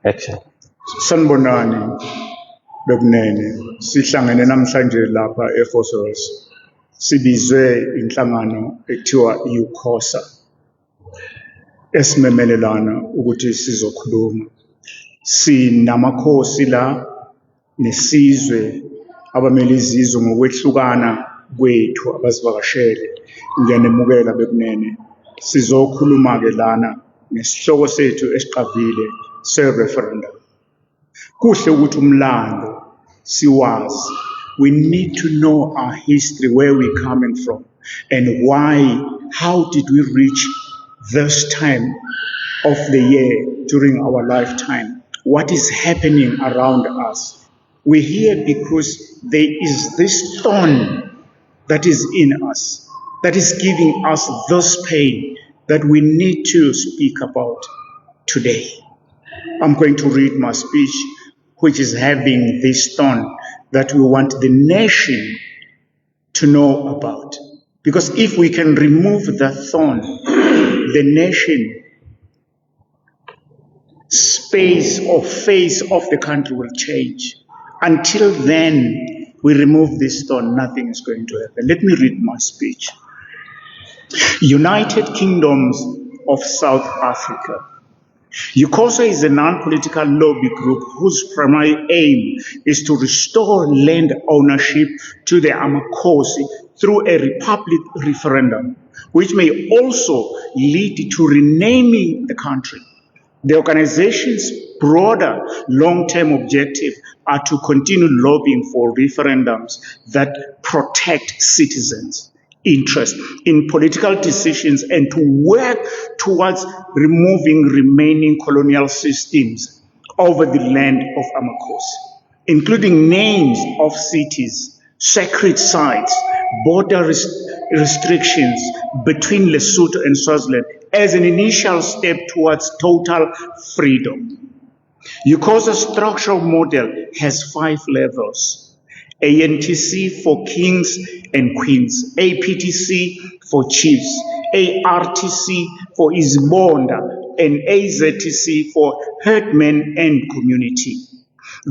Action. Sanibonani bekunene, sihlangene namhlanje lapha ePhosphorus. Sibizwe inhlangano ekuthiwa iUKHOSA esimemelelana ukuthi sizokhuluma. Sinamakhosi la nesizwe abamele izizwe ngokwehlukana kwethu abasivakashele. Ngiyanemukela bekunene. Sizokhuluma-ke lana ngesihloko sethu esiqavile se-referendum. Kuhle ukuthi umlando siwazi. We need to know our history, where we're coming from, and why, how did we reach this time of the year during our lifetime? What is happening around us? We're here because there is this thorn that is in us, that is giving us this pain that we need to speak about today. I'm going to read my speech, which is having this thorn that we want the nation to know about. Because if we can remove the thorn, the nation, space or face of the country will change. Until then, we remove this thorn, nothing is going to happen. Let me read my speech. United Kingdoms of South Africa. UKHOSA is a non-political lobby group whose primary aim is to restore land ownership to the Amakhosi through a republic referendum, which may also lead to renaming the country. The organization's broader long-term objective are to continue lobbying for referendums that protect citizens' interest in political decisions and to work towards removing remaining colonial systems over the land of Amakhosi, including names of cities, sacred sites, border restrictions between Lesotho and Swaziland as an initial step towards total freedom. UKHOSA's structural model has 5 levels. ANTC for kings and queens, APTC for chiefs, ARTC for Izibonda, and AZTC for herdsmen and community.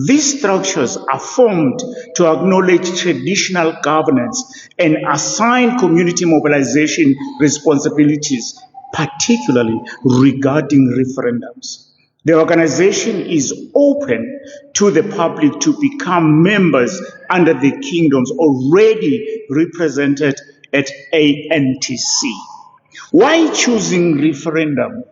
These structures are formed to acknowledge traditional governance and assign community mobilization responsibilities, particularly regarding referendums. The organization is open to the public to become members under the kingdoms already represented at ANTC. Why choosing referendum?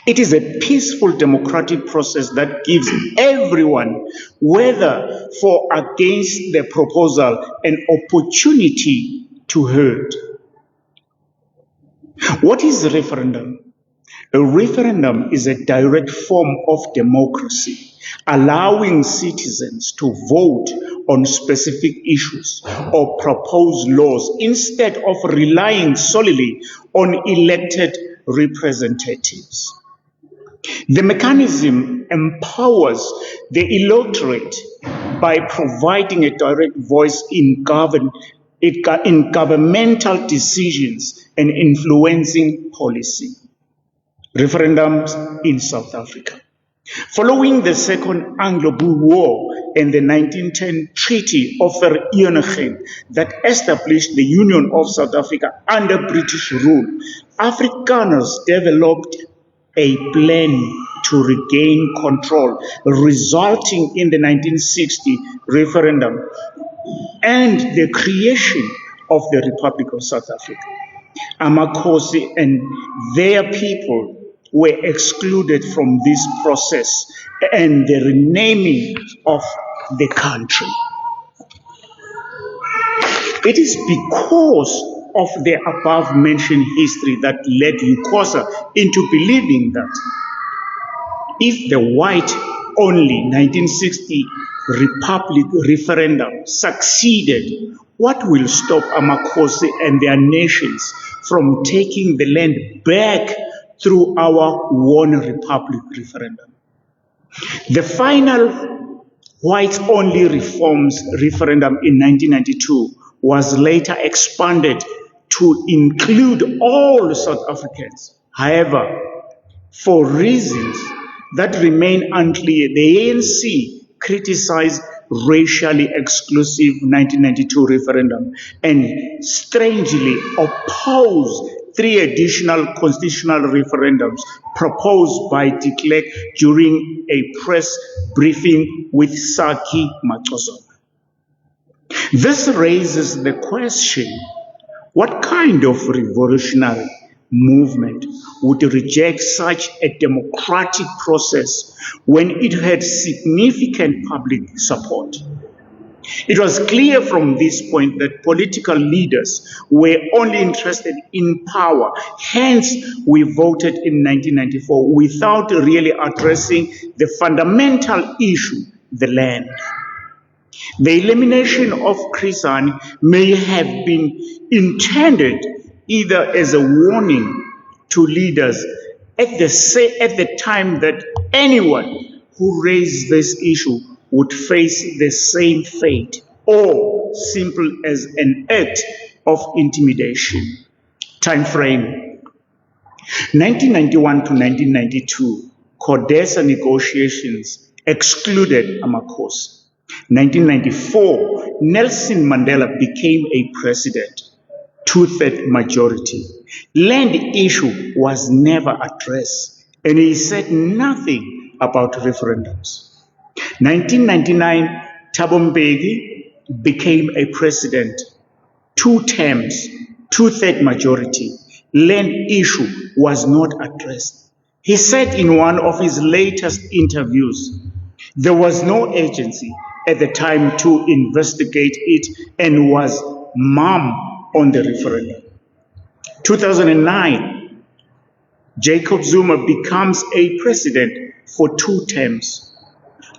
It is a peaceful democratic process that gives everyone, whether for or against the proposal, an opportunity to heard. What is a referendum? A referendum is a direct form of democracy, allowing citizens to vote on specific issues or propose laws instead of relying solely on elected representatives. The mechanism empowers the electorate by providing a direct voice in governmental decisions and influencing policy. Referendums in South Africa. Following the Second Anglo-Boer War and the 1910 Treaty of Vereeniging that established the Union of South Africa under British rule, Afrikaners developed a plan to regain control, resulting in the 1960 referendum and the creation of the Republic of South Africa. Amakhosi and their people were excluded from this process and the renaming of the country. It is because of the above-mentioned history that led UKHOSA into believing that if the white-only 1960 Republic referendum succeeded, what will stop Amakhosi and their nations from taking the land back through our One Republic referendum? The final whites-only reforms referendum in 1992 was later expanded to include all South Africans. However, for reasons that remain unclear. The ANC criticized racially exclusive 1992 referendum and strangely opposed 3 additional constitutional referendums proposed by de Klerk during a press briefing with Saki Machozo. This raises the question, what kind of revolutionary movement would reject such a democratic process when it had significant public support? It was clear from this point that political leaders were only interested in power. Hence, we voted in 1994 without really addressing the fundamental issue, the land. The elimination of Chris Hani may have been intended either as a warning to leaders at the time that anyone who raised this issue would face the same fate, or simple as an act of intimidation. Time frame: 1991 to 1992, CODESA negotiations excluded Amakosi. 1994, Nelson Mandela became a president, 2/3 majority. Land issue was never addressed, and he said nothing about referendums. 1999, Thabo Mbeki became a president, 2 terms, 2/3 majority. Land issue was not addressed. He said in one of his latest interviews, there was no agency at the time to investigate it and was mum on the referendum. 2009, Jacob Zuma becomes a president for 2 terms,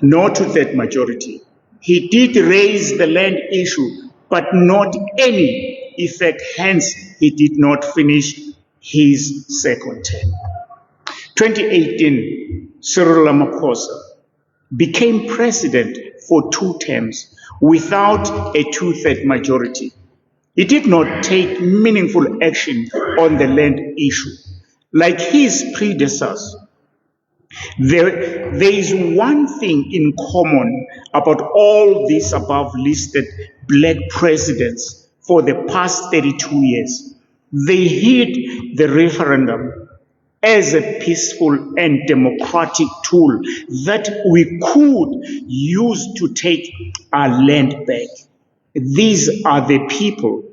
no 2/3 majority. He did raise the land issue, but not any effect, hence he did not finish his second term. 2018, Cyril Ramaphosa became president for 2 terms without a 2/3 majority. He did not take meaningful action on the land issue. Like his predecessors, there is one thing in common about all these above listed black presidents for the past 32 years. They hid the referendum as a peaceful and democratic tool that we could use to take our land back. These are the people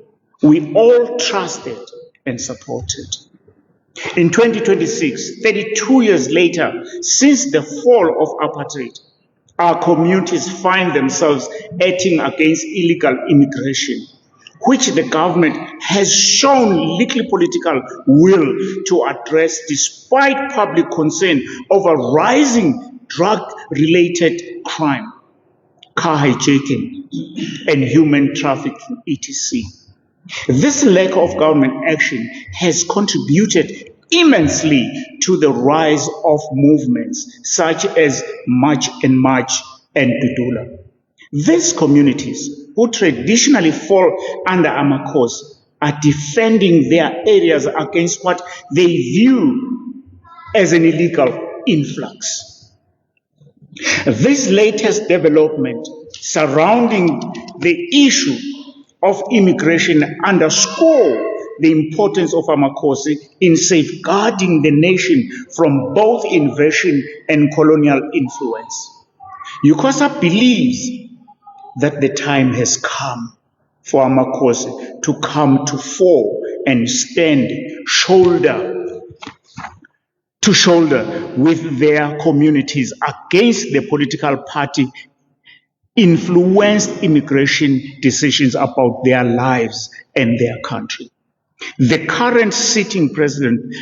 we all trusted and supported. In 2026, 32 years later, since the fall of apartheid, our communities find themselves acting against illegal immigration, which the government has shown little political will to address despite public concern over rising drug-related crime, car hijacking, and human trafficking, etc. This lack of government action has contributed immensely to the rise of movements such as March and March and Dudula. These communities, who traditionally fall under Amakosi, are defending their areas against what they view as an illegal influx. This latest development surrounding the issue of immigration underscore the importance of Amakosi in safeguarding the nation from both invasion and colonial influence. UCOSA believes that the time has come for Amakosi to come to fore and stand shoulder to shoulder with their communities against the political party influenced immigration decisions about their lives and their country. The current sitting president,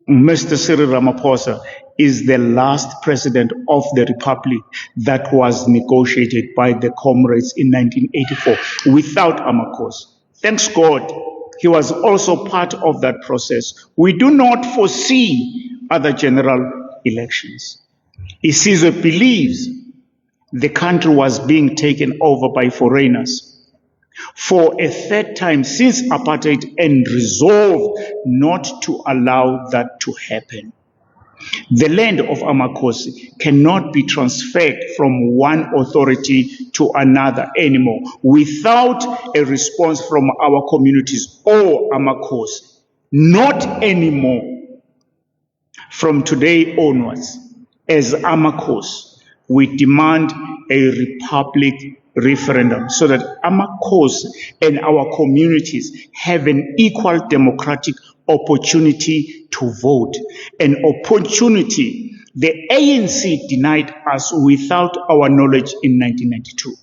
Mr. Cyril Ramaphosa, is the last president of the republic that was negotiated by the comrades in 1984 without Amakosi. Thanks God, he was also part of that process. We do not foresee other general elections. Isizwe believes the country was being taken over by foreigners for a 3rd time since apartheid and resolved not to allow that to happen. The land of Amakosi cannot be transferred from one authority to another anymore without a response from our communities or Amakosi. Not anymore. From today onwards, as Amakosi, we demand a republic referendum so that Amakosi and our communities have an equal democratic opportunity to vote, an opportunity the ANC denied us without our knowledge in 1992.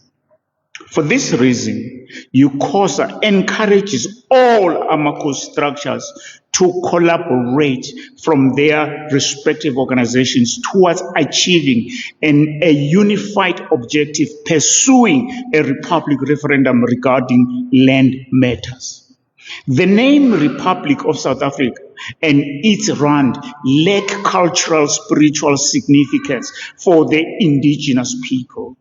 For this reason, UCOSA encourages all Amakosi structures to collaborate from their respective organizations towards achieving a unified objective, pursuing a republic referendum regarding land matters. The name Republic of South Africa and its rand lack cultural, spiritual significance for the indigenous people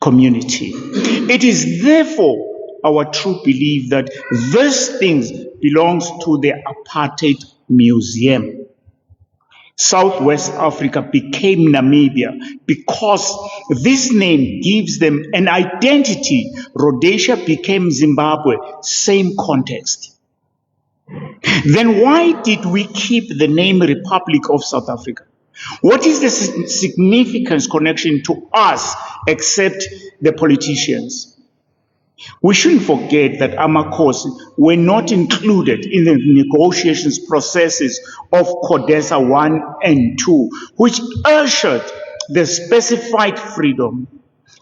community. It is therefore our true belief that these things belongs to the apartheid museum. Southwest Africa became Namibia because this name gives them an identity. Rhodesia became Zimbabwe, same context. Then why did we keep the name Republic of South Africa? What is the significance connection to us except the politicians? We shouldn't forget that Amakosi were not included in the negotiations processes of CODESA 1 and 2, which ushered the specified freedom.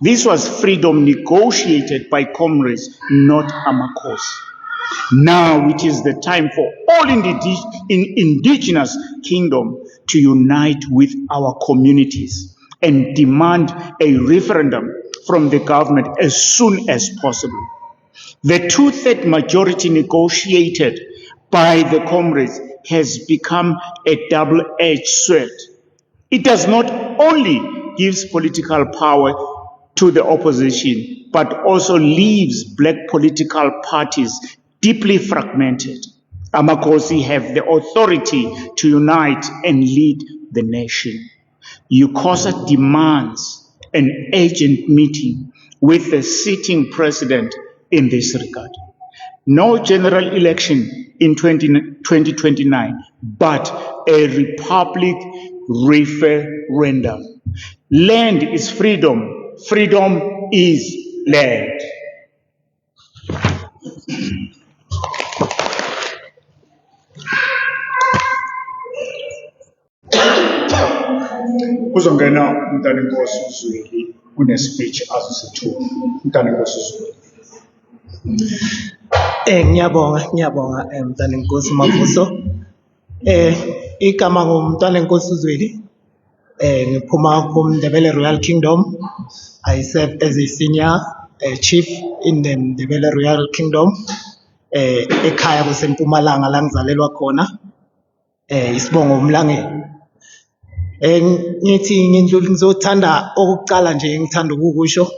This was freedom negotiated by comrades, not Amakosi. Now it is the time for all indigenous kingdom to unite with our communities and demand a referendum from the government as soon as possible. The 2/3 majority negotiated by the comrades has become a double-edged sword. It does not only give political power to the opposition, but also leaves black political parties deeply fragmented. Amakosi have the authority to unite and lead the nation. UCOSA demands an urgent meeting with the sitting president in this regard. No general election in 2029, but a republic referendum. Land is freedom. Freedom is land. Uzongena umntana inkosi uZweli une-speech azosithula. Umntana inkosi uZweli. Ngiyabonga mntana inkosi Mavuso. Igama ngumntwana inkosi uZweli. Ngiphuma kuMndebele Royal Kingdom. I serve as a senior chief in the Ndebele Royal Kingdom. Ekhaya kuseMpumalanga la ngizalelwa khona. Isibongo uMlangeni. Ngithi ngizothanda okuqala nje ngithanda ukukusho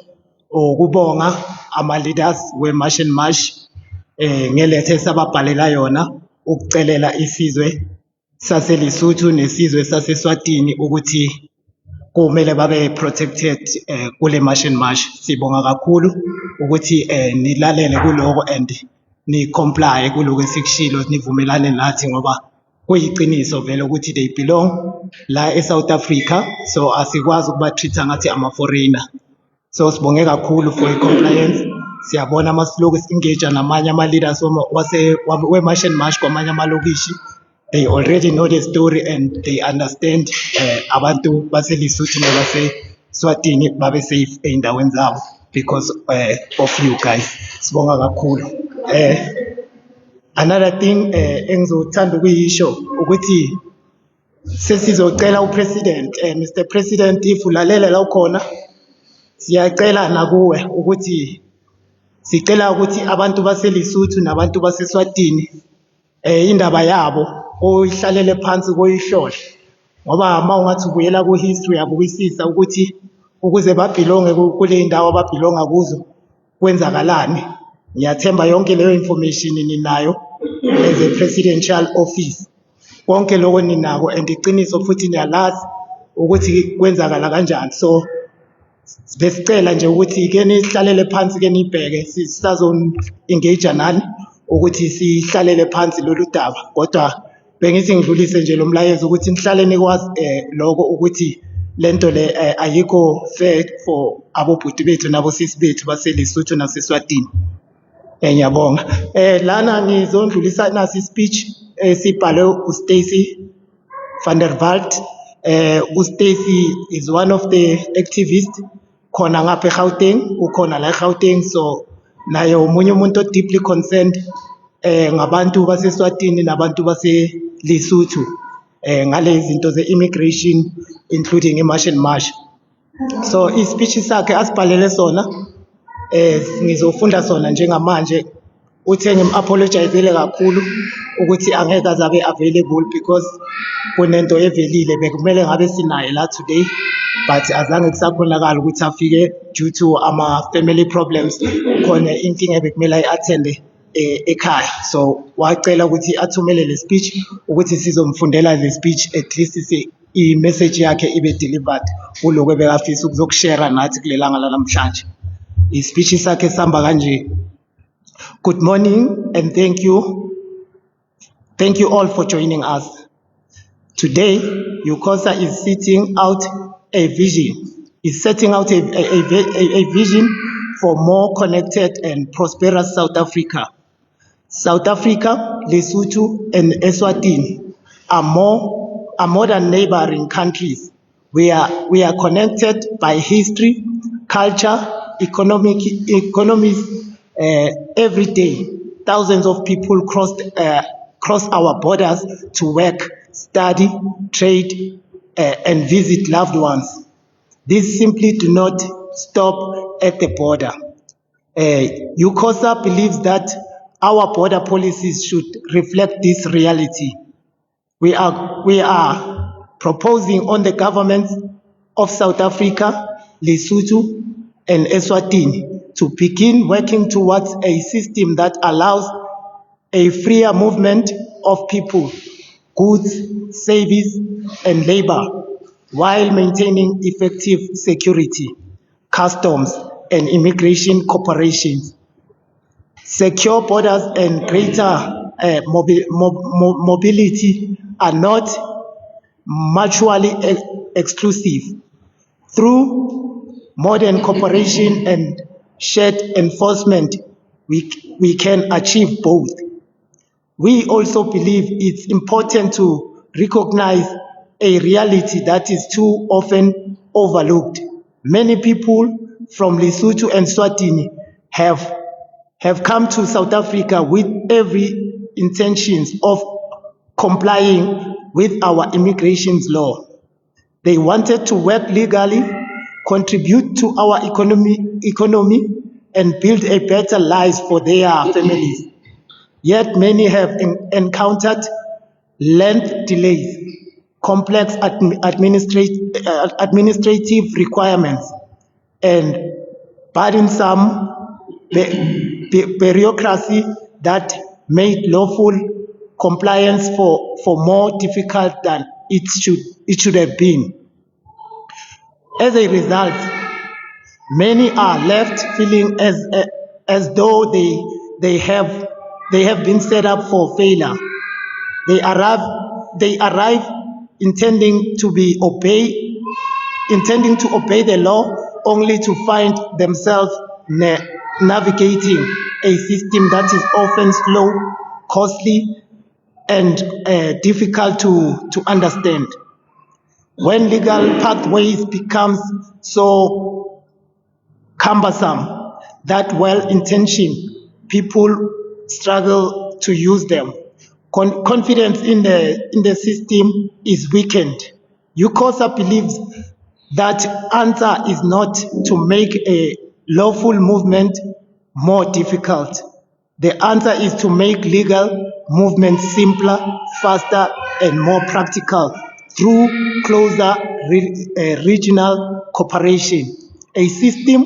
ukubonga ama leaders we March and March ngelethe sababhalela yona ukucelela isizwe saseLesotho nesizwe saseSwatini ukuthi kumele babe protected kule March and March. Sibonga kakhulu ukuthi nilalele kuloko and ni comply kuloko esikushilo nivumelane nathi ngoba kuyiqiniso vele ukuthi they belong la eSouth Africa, so asikwazi ukuba treat ngathi ama foreigner. So sibonge kakhulu for compliance. Siyabona masiloku engage namanye ama leaders we March and March kwamanye amalokishi. They already know the story and they understand abantu baseLesotho nabaseSwatini babe safe eindaweni zabo because of you guys. Sibonga kakhulu. Another thing engizothanda ukuyisho ukuthi sesizocela uPresident Mr President if ulalela la ukhona siyacela nakuwe ukuthi sicela ukuthi abantu baseLesotho nabantu baseSwatini indaba yabo oyihlalele phansi koyihlohle ngoba mawungathi ubuyela ku history yabukisisa ukuthi ukuze babelonge kule indawo ababelonga kuzo kwenzakalani. Ngiyathemba yonke leyo information ninayo as a presidential office. konke lokho ninako and iqiniso futhi niyalazi ukuthi kwenzakala kanjani. So besicela nje ukuthi ke nihlalele phansi ke nibheke sisazo-engage nani ukuthi sihlalele phansi lolu daba, kodwa bengithi ngidlulise nje lo mlayezo ukuthi nihlale nikwazi lokho ukuthi lento le ayikho fair for abobhuti bethu nabosisi bethu baseLesotho naseSwatini. Ngiyabonga. Lana ngizondlulisa nasi speech esibhalwe uStacy van der Walt. uStacy is one of the activists khona ngapha eGauteng, ukhona la eGauteng, so naye umunye umuntu deeply concerned ngabantu baseSwatini nabantu baseLesotho ngale zinto ze-immigration including i-March and March. So i-speech sakhe asibhalele sona ngizofunda sona njengamanje. Uthe ngim-apologizele kakhulu ukuthi angeke azabe available because kunento evelile bekumele ngabe sinaye la today, but azange kusakhonakala ukuthi afike due to ama-family problems. Khona inkinga bekumele ayi-attende ekhaya, so wacela ukuthi athumele le speech ukuthi sizomfundela le speech, at least i-message yakhe ibe delivered kuloko ebekafisa ukuzokushare nathi kulelanga lanamhlanje. I-speech sakhe sihamba kanje. Good morning and thank you. Thank you all for joining us. Today, UCOSA is setting out a vision. Is setting out a vision for more connected and prosperous South Africa. South Africa, Lesotho, and Eswatini are more than neighboring countries. We are connected by history, culture, economies. Every day, thousands of people cross our borders to work, study, trade, and visit loved ones. These simply do not stop at the border. UCOSA believes that our border policies should reflect this reality. We are proposing on the governments of South Africa, Lesotho, and Eswatini to begin working towards a system that allows a freer movement of people, goods, services, and labor, while maintaining effective security, customs, and immigration cooperations. Secure borders and greater mobility are not mutually exclusive. Through modern cooperation and shared enforcement, we can achieve both. We also believe it's important to recognize a reality that is too often overlooked. Many people from Lesotho and Swatini have come to South Africa with every intentions of complying with our immigration law. They wanted to work legally, contribute to our economy, and build a better life for their families. Yet many have encountered length delays, complex administrative requirements, and burdensome bureaucracy that made lawful compliance for more difficult than it should have been. As a result, many are left feeling as though they have been set up for failure. They arrive intending to obey the law, only to find themselves navigating a system that is often slow, costly, and difficult to understand. When legal pathways becomes so cumbersome that well-intentioned people struggle to use them, confidence in the system is weakened. UCOSA believes that answer is not to make a lawful movement more difficult. The answer is to make legal movement simpler, faster, and more practical through closer regional cooperation. A system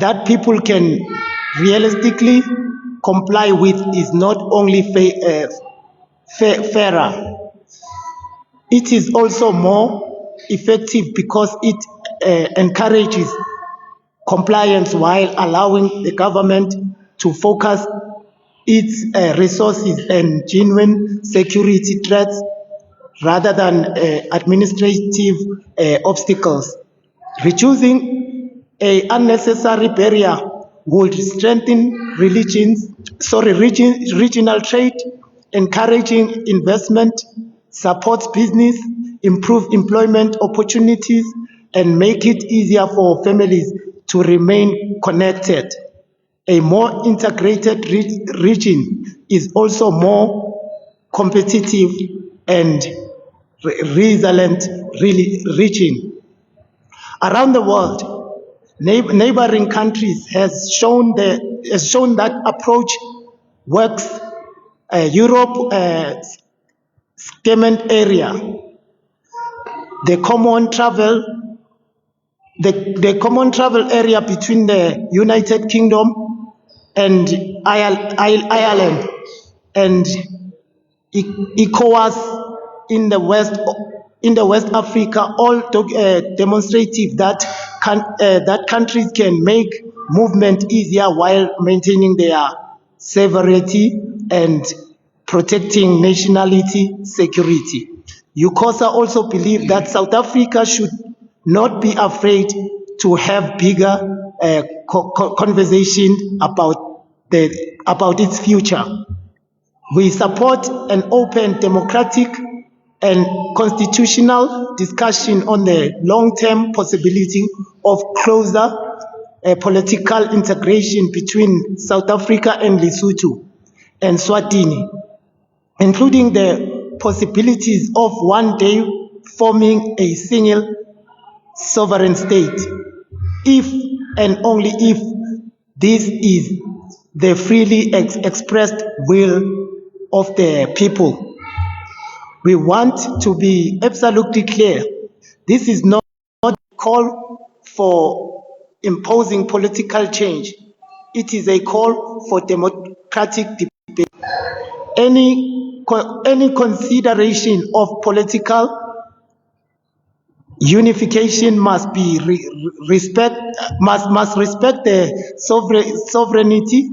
that people can realistically comply with is not only fairer, It is also more effective because it encourages compliance while allowing the government to focus its resources on genuine security threats rather than administrative obstacles. Reducing a unnecessary barrier would strengthen regional trade, encouraging investment, supports business, improve employment opportunities, and make it easier for families to remain connected. A more integrated region is also more competitive and resilient region. Around the world, neighboring countries has shown that approach works. Europe, Schengen area, the common travel area between the United Kingdom and Ireland and ECOWAS in the West Africa, all demonstrative that countries can make movement easier while maintaining their sovereignty and protecting nationality security. UCOSA also believe that South Africa should not be afraid to have bigger conversation about its future. We support an open, democratic, and constitutional discussion on the long-term possibility of closer political integration between South Africa and Lesotho and Swatini, including the possibilities of one day forming a single sovereign state, if and only if this is the freely expressed will of the people. We want to be absolutely clear. This is not a call for imposing political change. It is a call for democratic debate. Any consideration of political unification must respect the sovereignty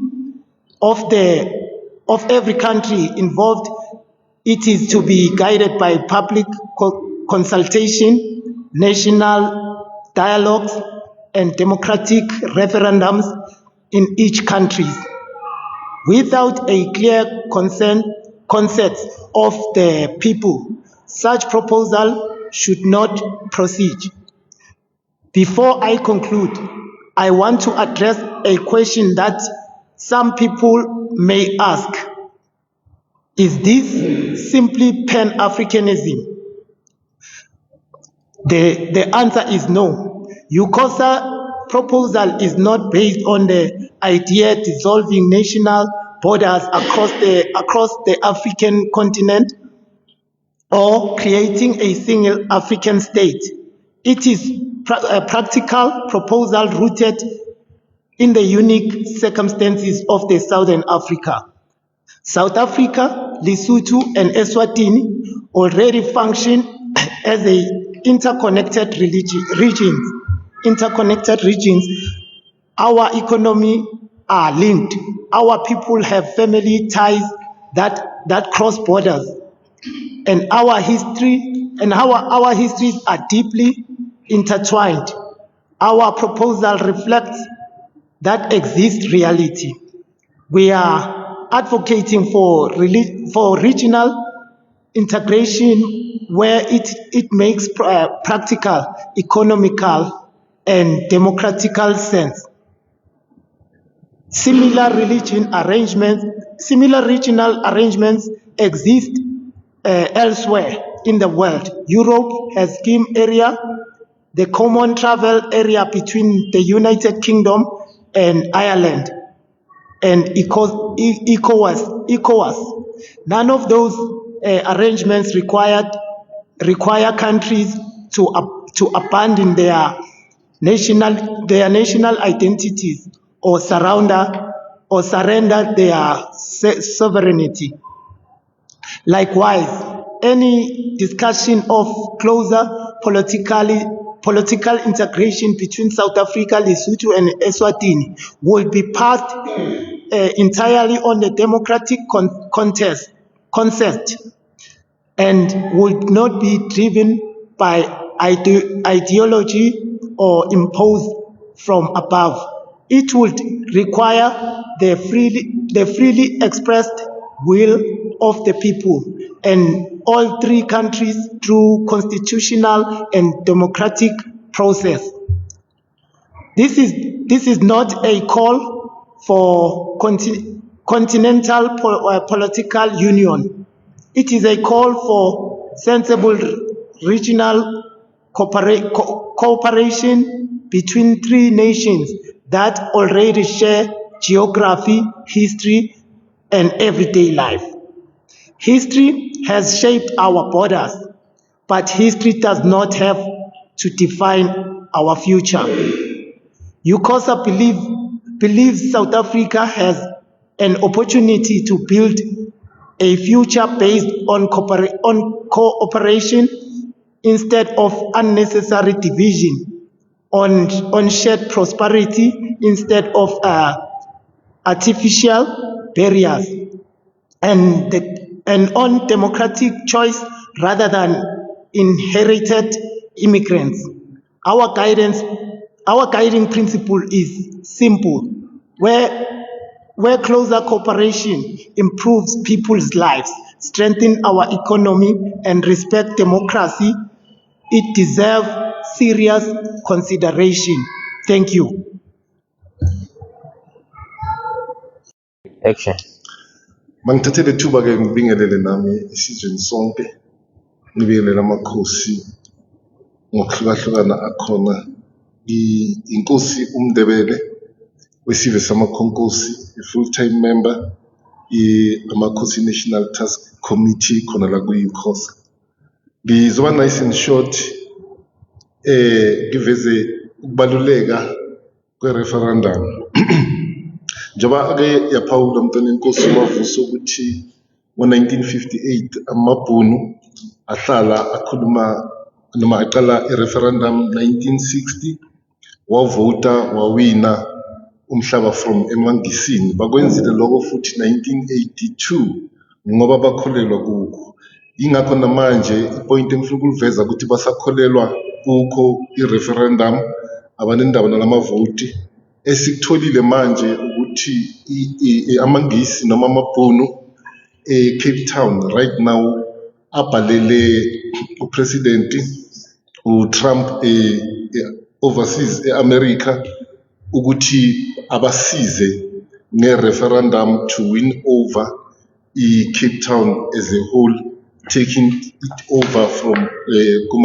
of every country involved. It is to be guided by public consultation, national dialogues, and democratic referendums in each country. Without a clear consent of the people, such proposal should not proceed. Before I conclude, I want to address a question that some people may ask. Is this simply Pan-Africanism? The answer is no. UCOSA proposal is not based on the idea dissolving national borders across the African continent or creating a single African state. It is a practical proposal rooted in the unique circumstances of the Southern Africa. South Africa, Lesotho, and Eswatini already function as interconnected regions. Our economy are linked. Our people have family ties that cross borders, and our histories are deeply intertwined. Our proposal reflects that exists reality. We are advocating for regional integration where it makes practical, economical, and democratical sense. Similar regional arrangements exist elsewhere in the world. Europe has scheme area, the common travel area between the United Kingdom and Ireland, and ECOWAS. None of those arrangements require countries to abandon their national identities or surrender their sovereignty. Likewise, any discussion of closer political integration between South Africa, Lesotho, and Eswatini will be passed entirely on the democratic concept and would not be driven by ideology or imposed from above. It would require the freely expressed will of the people and all three countries through constitutional and democratic process. This is not a call for continental political union. It is a call for sensible regional cooperation between three nations that already share geography, history, and everyday life. History has shaped our borders, but history does not have to define our future. UCOSA believes South Africa has an opportunity to build a future based on cooperation instead of unnecessary division, on shared prosperity instead of artificial barriers, and on democratic choice rather than inherited immigrants. Our guiding principle is simple: where closer cooperation improves people's lives, strengthens our economy, and respects democracy, it deserves serious consideration. Thank you. Action. Mangithathele ithuba ke ngibingelele nami isizweni sonke, ngibingelele amakhosi ngokuhlukahlukana akhona. Inkosi uMndebele wesizwe samakhonkhosi, a full-time member amakhosi National Task Committee khona la ku-UCOSA. Ngizoba nice and short, ngiveze ukubaluleka kwe-referendum. Njengoba ake yaphawula Mntwana Nkosi Mavuso ukuthi ngo-1958 amabhunu ahlala akhuluma noma aqala i-referendum 1960, wavota wawina umhlaba from emangisini. Bakwenzile lokho futhi 1982 ngoba bakholelwa kukho. Ingakho namanje ipoint engifuna ukuliveza ukuthi basakholelwa kukho i-referendum, abanendaba nalamavoti. Esikutholile manje ukuthi amangisi noma amabhunu Cape Town right now abhalele upresident uTrump overseas eAmerica ukuthi abasize nge-referendum to win over Cape Town as a whole, taking it over from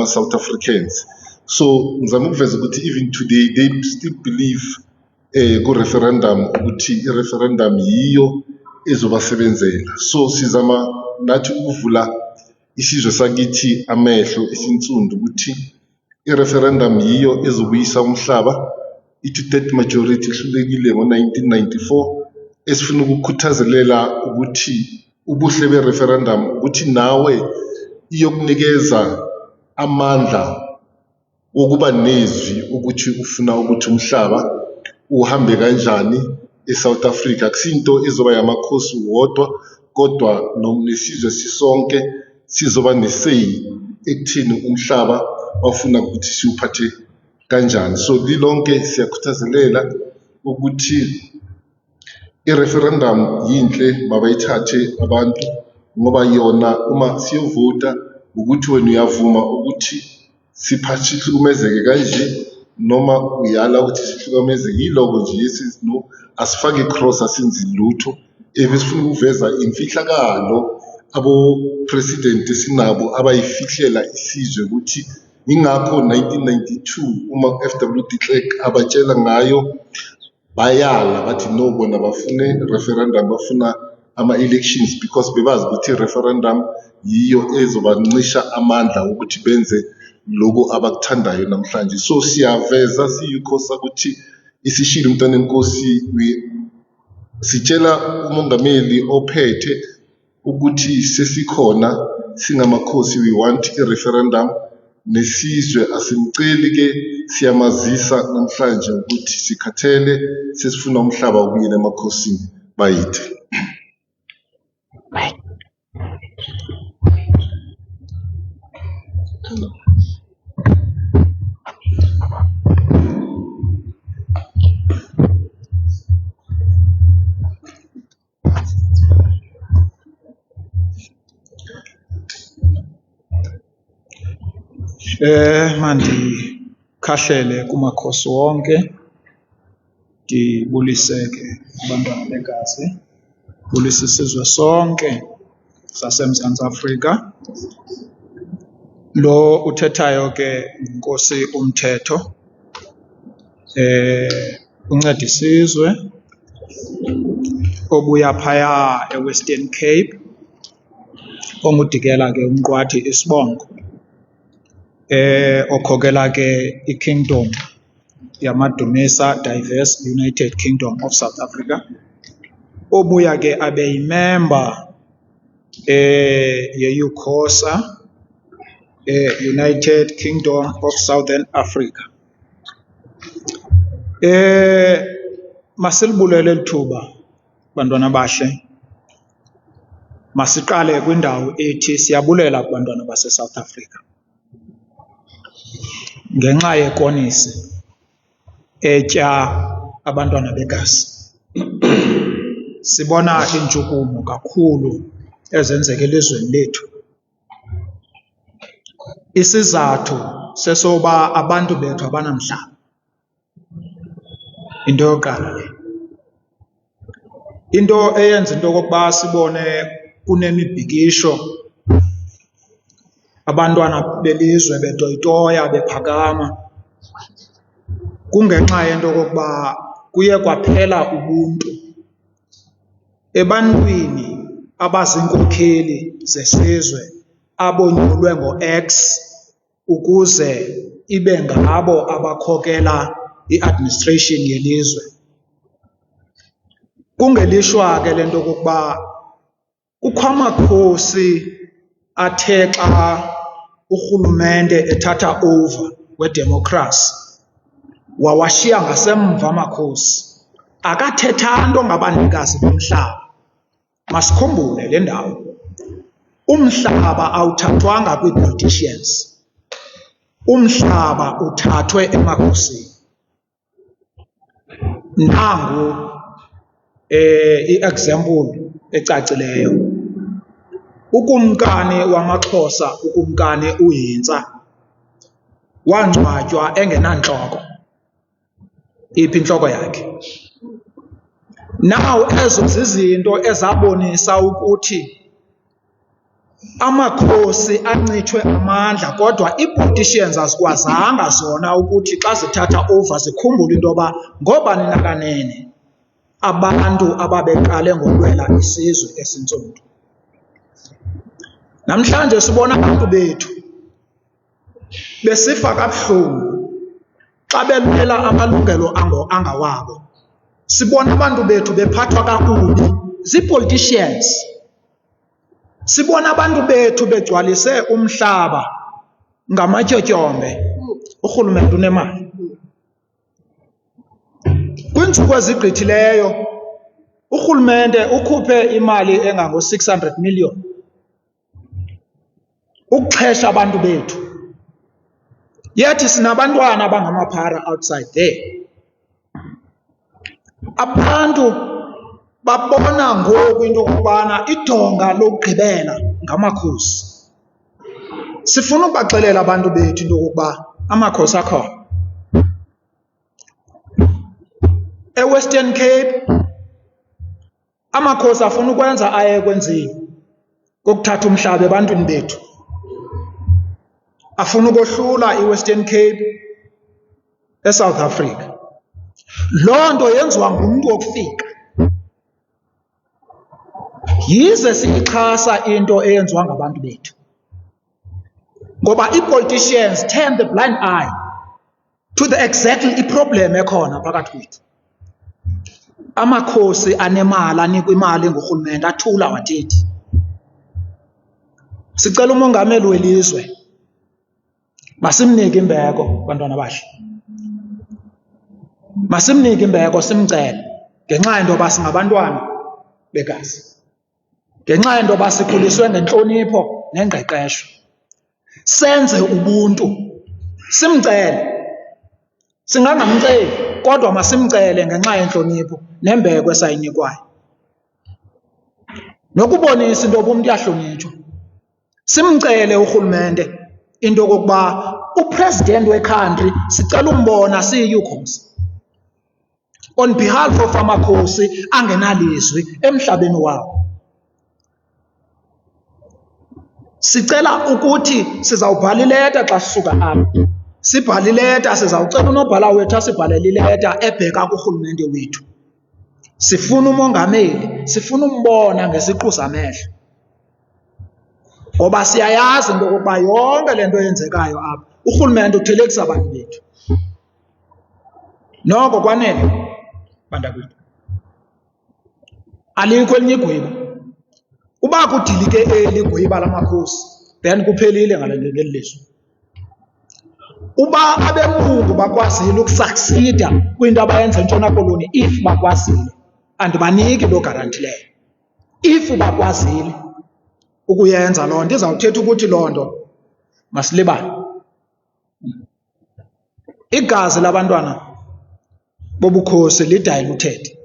South Africans. So ngizama ukuveza ukuthi even today they still believe ku-referendum ukuthi i-referendum yiyo ezobasebenzela. So sizama nathi ukuvula isizwe sakithi amehlo esinsundu ukuthi i-referendum yiyo ezobuyisa umhlaba. I-two-third majority ihlulekile ngo-1994, esifuna ukukhuthazelela ukuthi ubuhle be-referendum ukuthi nawe iyokunikeza amandla wokuba nezwi ukuthi ufuna ukuthi umhlaba uhambe kanjani eSouth Africa. Akusinto ezoba yamakhosi wodwa, kodwa nesizwe sisonke sizoba ne-say ekuthini umhlaba bafuna ukuthi siwuphathe kanjani. So lilonke siyakhuthazelela ukuthi i-referendum yinhle mabayithathe abantu, ngoba yona uma siyovota ukuthi wena uyavuma ukuthi sihlukumezeke kanje noma uyala ukuthi sihlukumezeke. Yiloko nje yesizino asifake cross asenzi lutho, ebesifuna ukuveza imfihlakalo abo-president esinabo abayifihlela isizwe ukuthi ingakho 1992 uma FW de Klerk abatshela ngayo bayala bathi no, bona bafune referendum, bafuna ama-elections because bebazi ukuthi i-referendum yiyo ezobancisha amandla ukuthi benze lokho abakuthandayo namhlanje. So siyaveza siyi-UCOSA ukuthi isishilo Mntwana Nkosi, sitshela umongameli ophethe ukuthi sesikhona singamakhosi we want i-referendum nesizwe asimceli ke siyamazisa namhlanje ukuthi sikhathele sesifuna umhlaba ukuyela emakhosini bayithi. Mandikhahlele kumakhosi wonke, ndibuliseke abantwana begazi, bulisa isizwe sonke saseMzantsi Afrika. Lo uthethayo ke nguNkosi uMthetho, unceda isizwe obuya phaya eWestern Cape, ongudikela ke uMqwathi Isibongo, okhokela ke iKingdom yamadumisa Diverse United Kingdom of South Africa, obuya ke abe yimember ye-UCOSA, United Kingdom of Southern Africa. Masilibulele lithuba bantwana bahle, masiqale kwindawo ethi siyabulela kubantwana base-South Africa ngenxa yekonisi etya abantwana begazi. Sibona intshukumo kakhulu ezenzeka elizweni lethu. Isizathu sesoba abantu bethu abanamhlaba. Into yokuqala le. Into eyenza into okokuba sibone kunemibhikisho, abantwana belizwe betoyitoya bephakama, kungenxa yento okokuba kuye kwaphela ubuntu ebantwini abaziinkokheli zesizwe abonyulwe ngo-X ukuze ibe ngabo abakhokela i-administration yelizwe. Kungelishwa ke le nto okokuba kukho amakhosi athe xa urhulumente ethatha over wedemokhrasi wawashiya ngasemva amakhosi, akathetha nto ngabanikazi bomhlaba. Masikhumbule le ndawo, umhlaba awuthathwanga kwii-politicians, umhlaba uthathwe emakhosini. Nangu i-example ecacileyo, ukumkani wamaXhosa, ukumkani uHintsa, wangcwatywa engenantloko. Iphi intloko yakhe? Now ezo zizinto ezabonisa ukuthi amakhosi ancithwe amandla, kodwa ii-politicians azikwazanga zona ukuthi xa zithatha over zikhumbule into yoba ngoobani nakanene abantu ababeqale ngolwela isizwe esintsundu. Namhlanje sibona abantu bethu besifa kabuhlungu xa belwela amalungelo angawabo. Sibona abantu bethu bephathwa kakubi zii-politicians. Sibona abantu bethu begcwalise umhlaba ngamatyotyombe. Urhulumente unemali. Kwiintsuku ezigqithileyo urhulumente ukhuphe imali engango-600 million ukuxhesha abantu bethu. Yethi sinabantwana abangamaphara outside there. Abantu babona ngoku into yokubana idonga lokugqibela ngamakhosi. Sifuna ukubaxelela abantu bethu into yokokuba amakhosi akhona. EWestern Cape amakhosi afuna ukwenza aye kwenzeni kokuthatha umhlaba ebantwini bethu. Afuna ukohlula iWestern Cape eSouth Africa. Loo nto yenziwa ngumntu wokufika. Yize siyixhasa into eyenziwa ngabantu bethu, ngoba ii-politicians turn the blind eye to the exactly iproblem ekhona phakathi kwethu. Amakhosi anemali, anikwa imali ngurhulumente, athula wathethi. Sicela umongameli welizwe masimnike imbeko bantwana bahle. Masimnike imbeko simcele ngenxa yento yoba singabantwana begazi. Ngenxa yento yoba sikhuliswe ngentlonipho nengqeqesho. Senze ubuntu. Simcele. Singangamceli kodwa masimcele ngenxa yentlonipho nembeko esayinikwayo. Nokubonisa into yoba umntu uyahlonitshwa. Simcele urhulumente into yokokuba upresident wekhantri sicela umbona siyi-UCOS on behalf of amakhosi angenalizwi emhlabeni wawo. Sicela ukuthi sizawubhala ileta xa sisuka apha. Sibhale ileta, sizawucela unobhala wethu asibhalele ileta ebheka kurhulumente wethu. Sifuna umongameli, sifuna umbona ngesiqu zamehlo. Ngoba siyayazi into yokokuba yonke le nto yenzekayo apha urhulumente uthelekisa abantu bethu. Noko kwanele bantakwethu. Alikho elinye igwiba. Uba kudilike eli igwiba lamakhosi then kuphelile ngeli lizwe. Uba abempungu bakwazile ukusaksida kwinto abayenza eNtshona Koloni, if bakwazile, andibaniki loo garanti leyo. If bakwazile ukuyenza loo nto izawuthetha ukuthi loo nto masilibale. Igazi labantwana bobukhosi lidiluted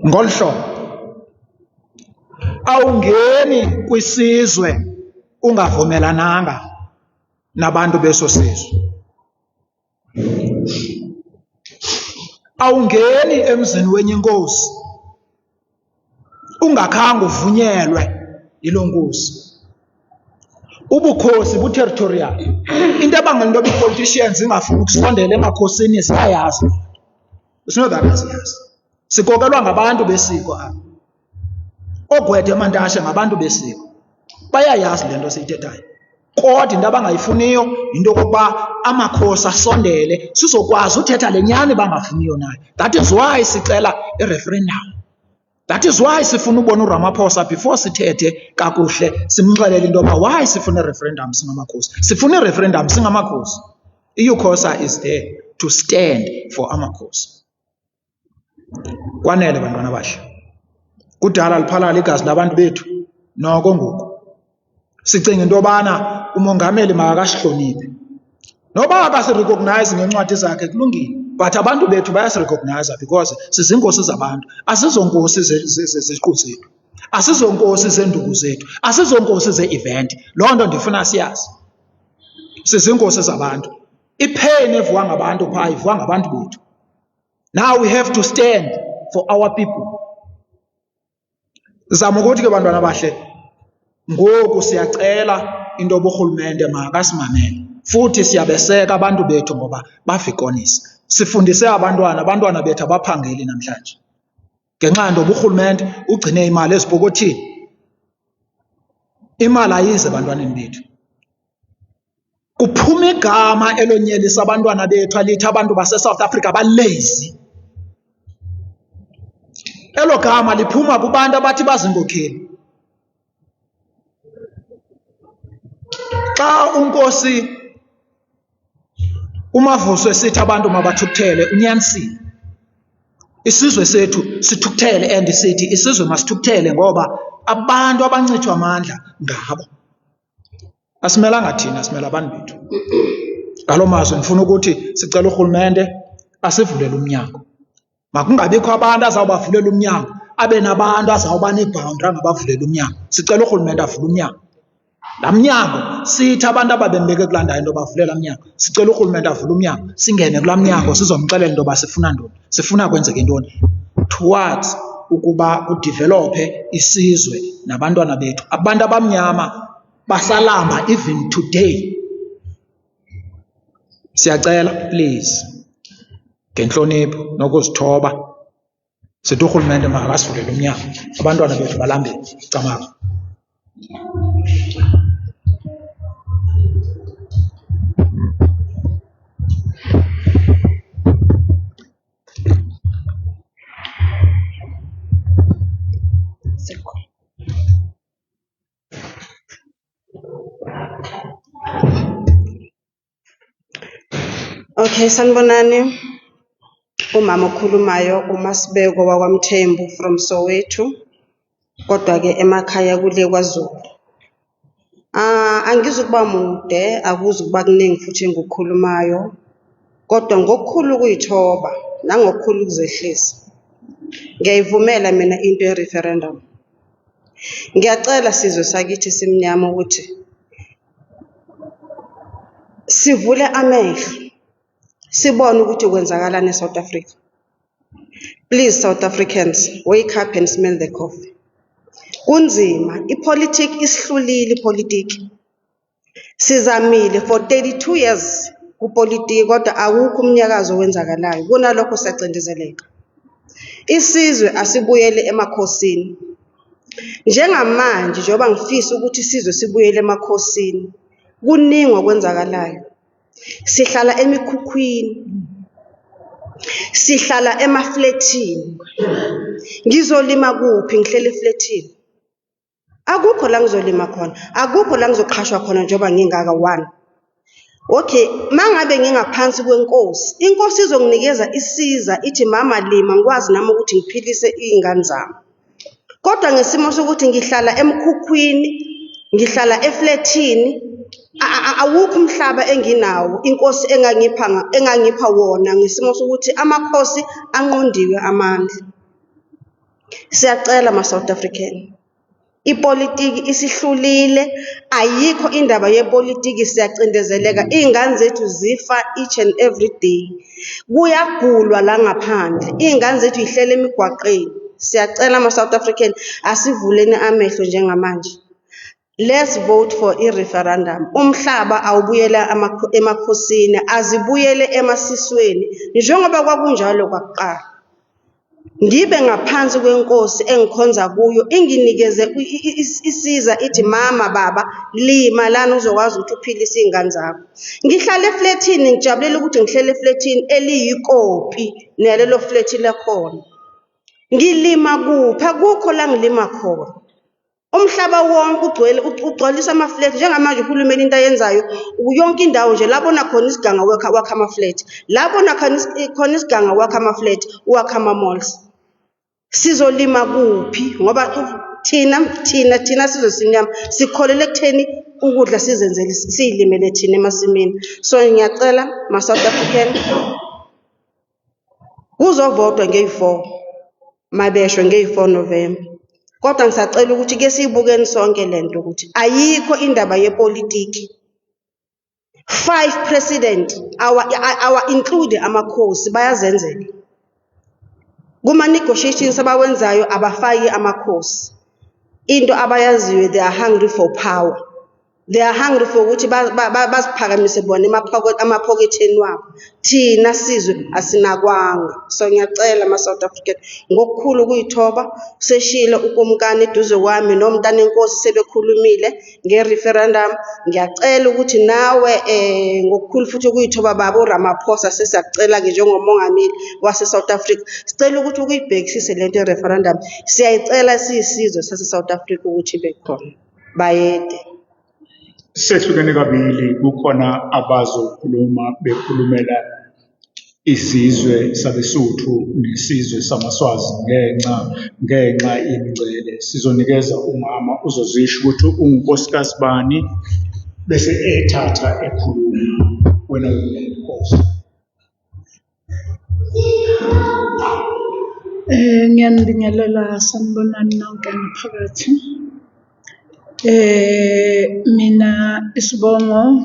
ngolu hlobo. Awungeni kwisizwe ungavumelananga nabantu beso sizwe. Awungeni emzini wenye inkosi ungakhange uvunyelwe yiloo nkosi. Ubukhosi bu-territorial. Into ebangela into ii-politicians ingafuni ukusondela emakhosini siyayazi. Sinodana siyazi. Sikokelwa ngabantu besiko apha. Oogwethe eMantashe ngabantu besiko. Bayayazi le nto siyithethayo. Kodwa into abangayifuniyo yinto yokokuba amakhosi asondele sizokwazi uthetha le nyani bangafuniyo nayo. That is why sicela i-referendum. That is why sifuna ubona uRamaphosa before sithethe kakuhle simxelele into yoba why sifuna i-referendum singamakhosi. Sifuna i-referendum singamakhosi. I-UCOSA is there to stand for amakhosi. Kwanele bantwana bahle. Kudala liphalala igazi labantu bethu. Noko ngoku. Sicinga into yobana umongameli makasihloniphe. Noba akasirecognize ngencwadi zakhe kulungile. But abantu bethu bayasirecognize because sizinkosi zabantu. Asizonkosi zeziqu zethu. Asizonkosi zenduku zethu. Asizonkosi ze-event. Loo nto ndifuna siyazi. Sizinkosi zabantu. Ipain evuka ngabantu phaa ivuka ngabantu bethu. Now we have to stand for our people. Zama ukuthi ke bantwana bahle ngoku siyacela into yoburhulumente makasimamele. Futhi siyabeseka abantu bethu ngoba bavikonisa. Sifundise abantwana bethu abaphangeli namhlanje. Ngenxa yento uburhulumente ugcine imali ezipokothini. Imali ayize abantwaneni bethu. Kuphuma igama elonyelisa abantwana bethu alithi abantu base-South Africa balazy. Elo gama liphuma kubantu abathi bazinkokheli. Xa unkosi uMavuso esithi abantu mabathukuthele unyanisile. Isizwe sethu sithukuthele and sithi isizwe masithukuthele ngoba abantu abancithwa amandla ngabo. Asimelanga thina, simela abantu bethu. Ngaloo mazwi ndifuna ukuthi sicela urhulumente asivulele umnyango. Makungabikho abantu azawubavulela umnyango abe nabantu azawuba nebhawundi angabavulela umnyango. Sicela urhulumente avule umnyango. Laa mnyango sithi abantu ababembeke kulaa ndawo into bavulela umnyango. Sicela urhulumente avule umnyango. Singene kulaa mnyango sizomxelela into yoba sifuna ntoni. Sifuna kwenzeke ntoni. Towards ukuba kudevelophe isizwe nabantwana bethu. Abantu abamnyama basalamba even today. Siyacela please ngentlonipho nokuzithoba sithi urhulumente makasivulele umnyango abantwana bethu balambele camaza. Okay, sanibonani. Umama okhulumayo uMasibeko wakwaMthembu from Soweto. Kodwa ke emakhaya kule kwaZulu. Angizukuba mude, akuzukuba kuningi futhi engikukhulumayo. Kodwa ngokukhulu ukuyithoba nangokukhulu ukuzehlisa. Ngiyayivumela mina into ye-referendum. Ngiyacela sizwe sakithi simnyama ukuthi sivule amehlo. Sibone ukuthi kwenzakalani eSouth Africa. Please South Africans, wake up and smell the coffee. Kunzima, ipolitiki isihlulile ipolitiki. Sizamile for 32 years kupolitiki kodwa akukho umnyakazo wenzakalayo. Kunalokho siyacindezeleka. Isizwe asibuyele emakhosini. Njengamanje njengoba ngifisa ukuthi isizwe sibuyele emakhosini. Kuningi okwenzakalayo. Sihlala emikhukhwini. Sihlala emafletini. Ngizolima kuphi ngihlele efletini? Akukho la ngizolima khona. Akukho la ngizoqhashwa khona njengoba ngingaka 1. Okay, mangabe ngingaphansi kwenkosi, inkosi izonginikeza isiza ithi mama lima ngikwazi nami ukuthi ngiphilise izingane zami. Kodwa ngesimo sokuthi ngihlala emkhukhwini, ngihlala efletini, awukho umhlaba enginawo, inkosi engangipha wona ngesimo sokuthi amakhosi anqondiwe amandla. Siyacela South African. Ipolitiki isihlulile, ayikho indaba yepolitiki siyacindezeleka. Izingane zethu zifa each and every day. Kuyagulwa la ngaphandle. Izingane zethu ihlele emigwaqeni. Siyacela South African asivuleni amehlo njengamanje. Let's vote for i-referendum. Umhlaba awubuyela emakhosini, azibuyele emasisweni. Njengoba kwakunjalo kwakuqala. Ngibe ngaphansi kwenkosi engikhonza kuyo, inginikeze isiza ithi mama baba lima lana uzokwazi ukuthi uphilise izingane zakho. Ngihlala efletini ngijabulela ukuthi ngihlele efletini eliyikopi nelelo fleti lakhona. Ngilima kuphi? Akukho la ngilima khona. Umhlaba wonke ugcwalisa amafleti njengamanje uhulumeni into ayenzayo yonke indawo nje labona khona isiganga wakha amafleti. Labona khona isiganga wakha amafleti, wakha ama-malls. Sizolima kuphi ngoba thina sizwe sinyama sikholele ekutheni ukudla sizenzele siyilimele thina emasimini. So ngiyacela South African kuzovotwa nge-4 Mabeshwe nge-4 November. Kodwa ngisacela ukuthi ke siyibukeni sonke lento ukuthi ayikho indaba yepolitiki. 5 president our include amakhosi bayazenzela. Kuma negotiations abawenzayo abafaki amakhosi. Into abayaziyo, they are hungry for power. They are hungry for ukuthi baziphakamise bona amaphoketheni wabo. Thina sizwe asinakwanga. So ngiyacela South African ngokukhulu ukuyithoba seshilo ukumkani eduze kwami nomntana enkosi sebekhulumile nge-referendum. Ngiyacela ukuthi nawe ngokukhulu futhi ukuyithoba baba uRamaphosa sesiyacela ke njengomongameli wase South Africa. Sicela ukuthi ukuyibhekisise lento ye-referendum. Siyayicela siyisizwe sase South Africa ukuthi ibe khona. Bayede. Sehlukene kabili, kukhona abazokhuluma bekhulumela isizwe sabeSuthu nesizwe samaSwazi ngenxa imingcele. Sizonikeza umama uzozisho ukuthi unkosikazi bani bese ethatha ekhuluma. Wena unenkosi. Ngiyanibingelela sanibonani nonke ngaphakathi. Mina isibongo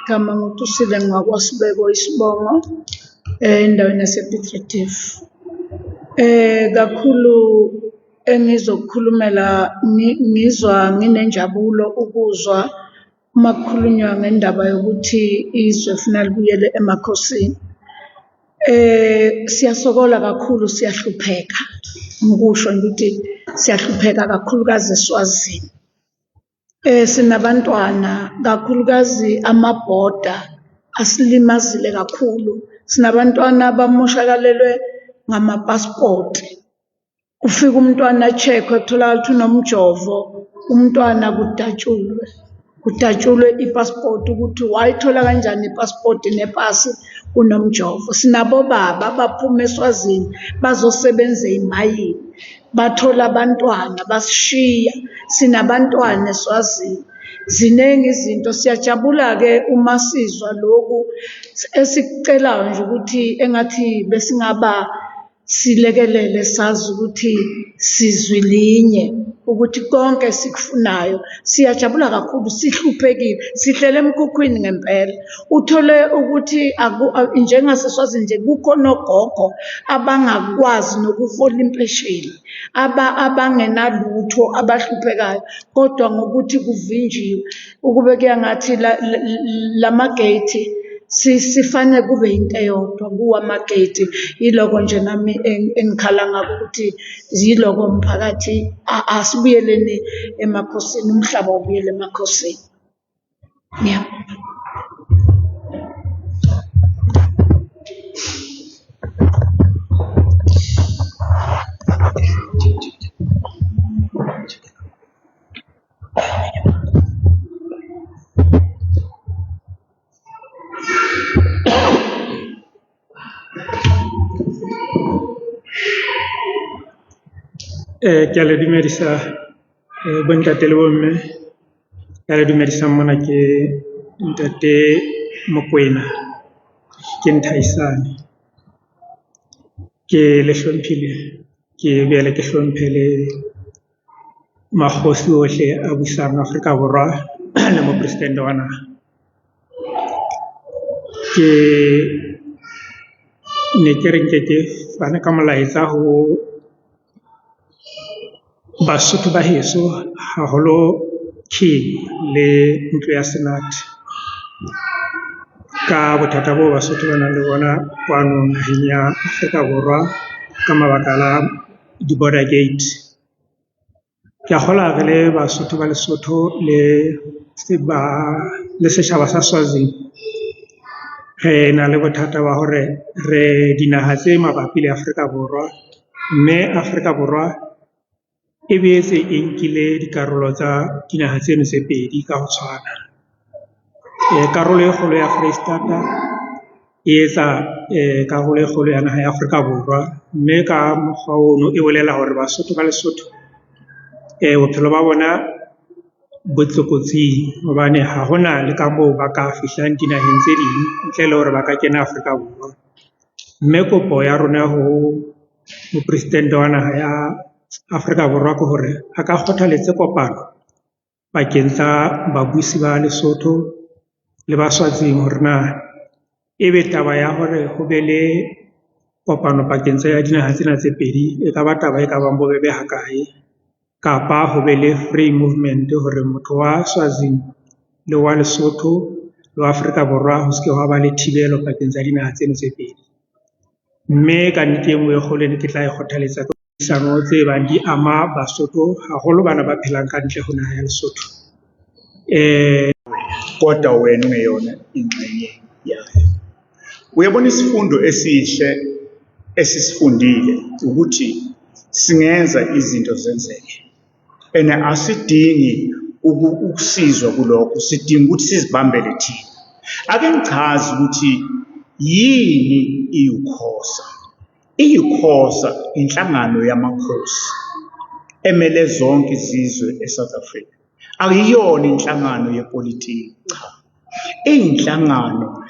igama nguTusile ngakwaSibeko isibongo endaweni yasePiet Retief. Kakhulu engizokukhulumela ngizwa nginenjabulo ukuzwa uma kukhulunywa ngendaba yokuthi izwe funa libuyele emakhosini. Siyasokola kakhulu, siyahlupheka. Ngikusho ukuthi siyahlupheka kakhulukazi eSwazini. Sinabantwana kakhulukazi amabhoda asilimazile kakhulu. Sinabantwana abamoshakalelwe ngama-passport. Ufika umntwana checkwe kutholakala ukuthi unomjovo, umntwana kudatshulwe i-passport ukuthi wayithola kanjani i-passport nepasi unomjovo. Sinabo baba abaphuma eSwazini bazosebenza ezimayini, bathola abantwana basishiya, sinabantwana eSwazini. Ziningi izinto, siyajabula-ke uma sizwa lokhu esikucelayo nje ukuthi engathi besingaba silekelele sazi ukuthi sizwi linye, ukuthi konke sikufunayo. Siyajabula kakhulu, sihluphekile, sihlele emkhukhwini ngempela. Uthole ukuthi njengaseSwazini nje kukhona ogogo abangakwazi nokuhola impesheni, abangenalutho, abahluphekayo, kodwa ngokuthi kuvinjiwe, ukube kuyangathi lamagate sifane kube into eyodwa kuwa amagate. Yiloko nje nami engikhala ngakho ukuthi yiloko umphakathi asibuyeleni emakhosini, umhlaba ubuyele emakhosini. Ngiyabonga. Ke a le dumedisa bontate le bomme, ke a le dumedisa mona ke ntate Mokoena, ke Nthaisane. Ke le hlomphile, ke boele ke hlomphele makgosi ohle a busang Afrika Borwa le mopresidente wa naha. Ke ne ke re nke fane ka molaetsa ho Basotho ba heso, haholo King le ntlo ya Senate, ka bothata bo Basotho ba nang le bona kwano naheng ya Afrika Borwa ka mabaka la di-border gate. Ke a kgola re le Basotho ba Lesotho le setjhaba sa Swazini, re na le bothata ba hore re dinaha tse mabapi le Afrika Borwa, mme Afrika Borwa e boetse e nkile dikarolo tsa dinaha tseno tse pedi ka ho tshwana. Karolo e kgolo ya Freistata e etsa karolo e kgolo ya naha ya Afrika Borwa, mme ka mokgwa ono e bolela hore Basotho ba Lesotho bophelo ba bona bo tlokotsing, hobane ha hona le ka moo ba ka fihlang dinaheng tse ding ntle le hore ba ka kena Afrika Borwa. Mme kopo ya rona ho mopresidente wa naha ya Afrika Borwa ke hore a ka kgothaletse kopano pakeng tsa babusi ba Lesotho le ba Swazini hore na ebe taba ya hore ho be le kopano pakeng tsa dinaha tsena tse pedi e ka ba taba e ka bang bobebe hakae, kapa ho be le free movement hore motho wa Swazini le wa Lesotho le wa Afrika Borwa ho se ke wa ba le thibelo pakeng tsa dinaha tseno tse pedi. Mme ka nnete e nngwe e kgolo ne ke tla e kgothaletsa disano tse bang di ama Basotho haholo bana ba phelang ka ntle ho naha ya Lesotho. Kodwa wena ungeyona ingxenye yayo. Uyabona isifundo esihle esisifundile ukuthi singenza izinto zenzeke, and asidingi ukusizwa kulokho, sidinga ukuthi sizibambele thina. Ake ngichaze ukuthi yini iYUCOSA. iYUCOSA inhlangano yamakhosi emele zonke izizwe eSouth Africa. Akuyona inhlangano yepolitiki, cha. Iyinhlangano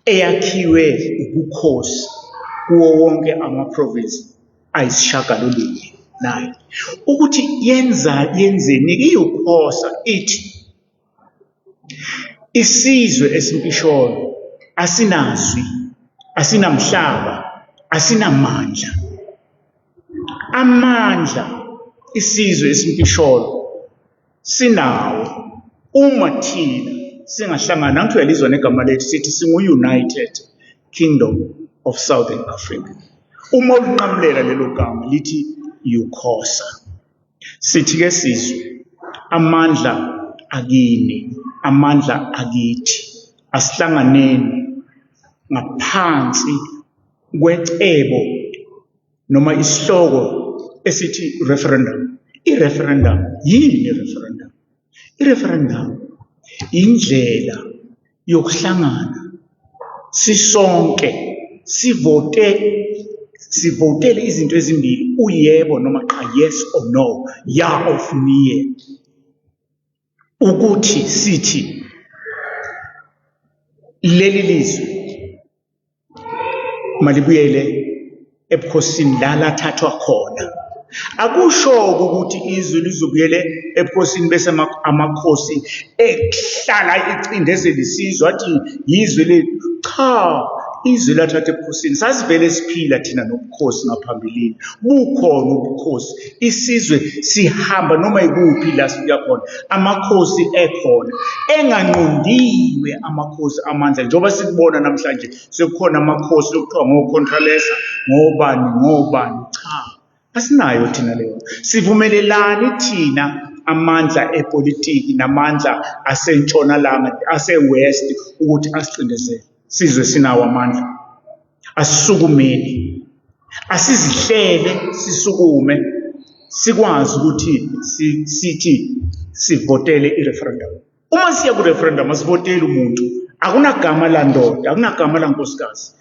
eyakhiwe ubukhosi kuwo wonke amaprovinsi ayisishagalolunye nayo. Ukuthi yenzeni iYUCOSA ithi isizwe esimpisholo asinazwi, asinamhlaba, asinamandla. Amandla isizwe esimpisholo sinawo uma thina singahlangana. Ngithiwa yalizwa negama lethu sithi singu-United Kingdom of Southern Africa. Uma ulinqamulela lelo gama lithi YUCOSA, sithi-ke sizwe amandla akini, amandla akithi, asihlanganeni ngaphansi kwecebo noma isihloko esithi referendum. I-referendum yini i-referendum? I-referendum indlela yokuhlangana sisonke sivotele izinto ezimbili, uyebo noma cha, yes or no, ya of niye, ukuthi sithi leli lizwe malibuyele ebukhosini la lathathwa khona. Akusho ukuthi izwe lizobuyele ebukhosini bese amakhosi ehlala icindezela isizwe athi yizwe lethu. Cha, izwe lathatha ebukhosini. Sasivele siphila thina nobukhosi ngaphambilini, bukhona ubukhosi, isizwe sihamba noma ikuphi la siya khona, amakhosi ekhona, enganqondiwe amakhosi amandla. Njengoba sikubona namhlanje sekukhona amakhosi lokuthiwa ngoControlesa, ngobani. Cha, asinayo thina leyo. Sivumelelani thina amandla epolitiki namandla asentshonalanga, ase-west ukuthi asicindezele. Sizwe sinawo amandla. Asisukumeni, asizihlele sisukume, sikwazi ukuthi sithi sivotele i-referendum. Uma siya ku-referendum asivoteli umuntu, akunagama la ndoda, akunagama la nkosikazi.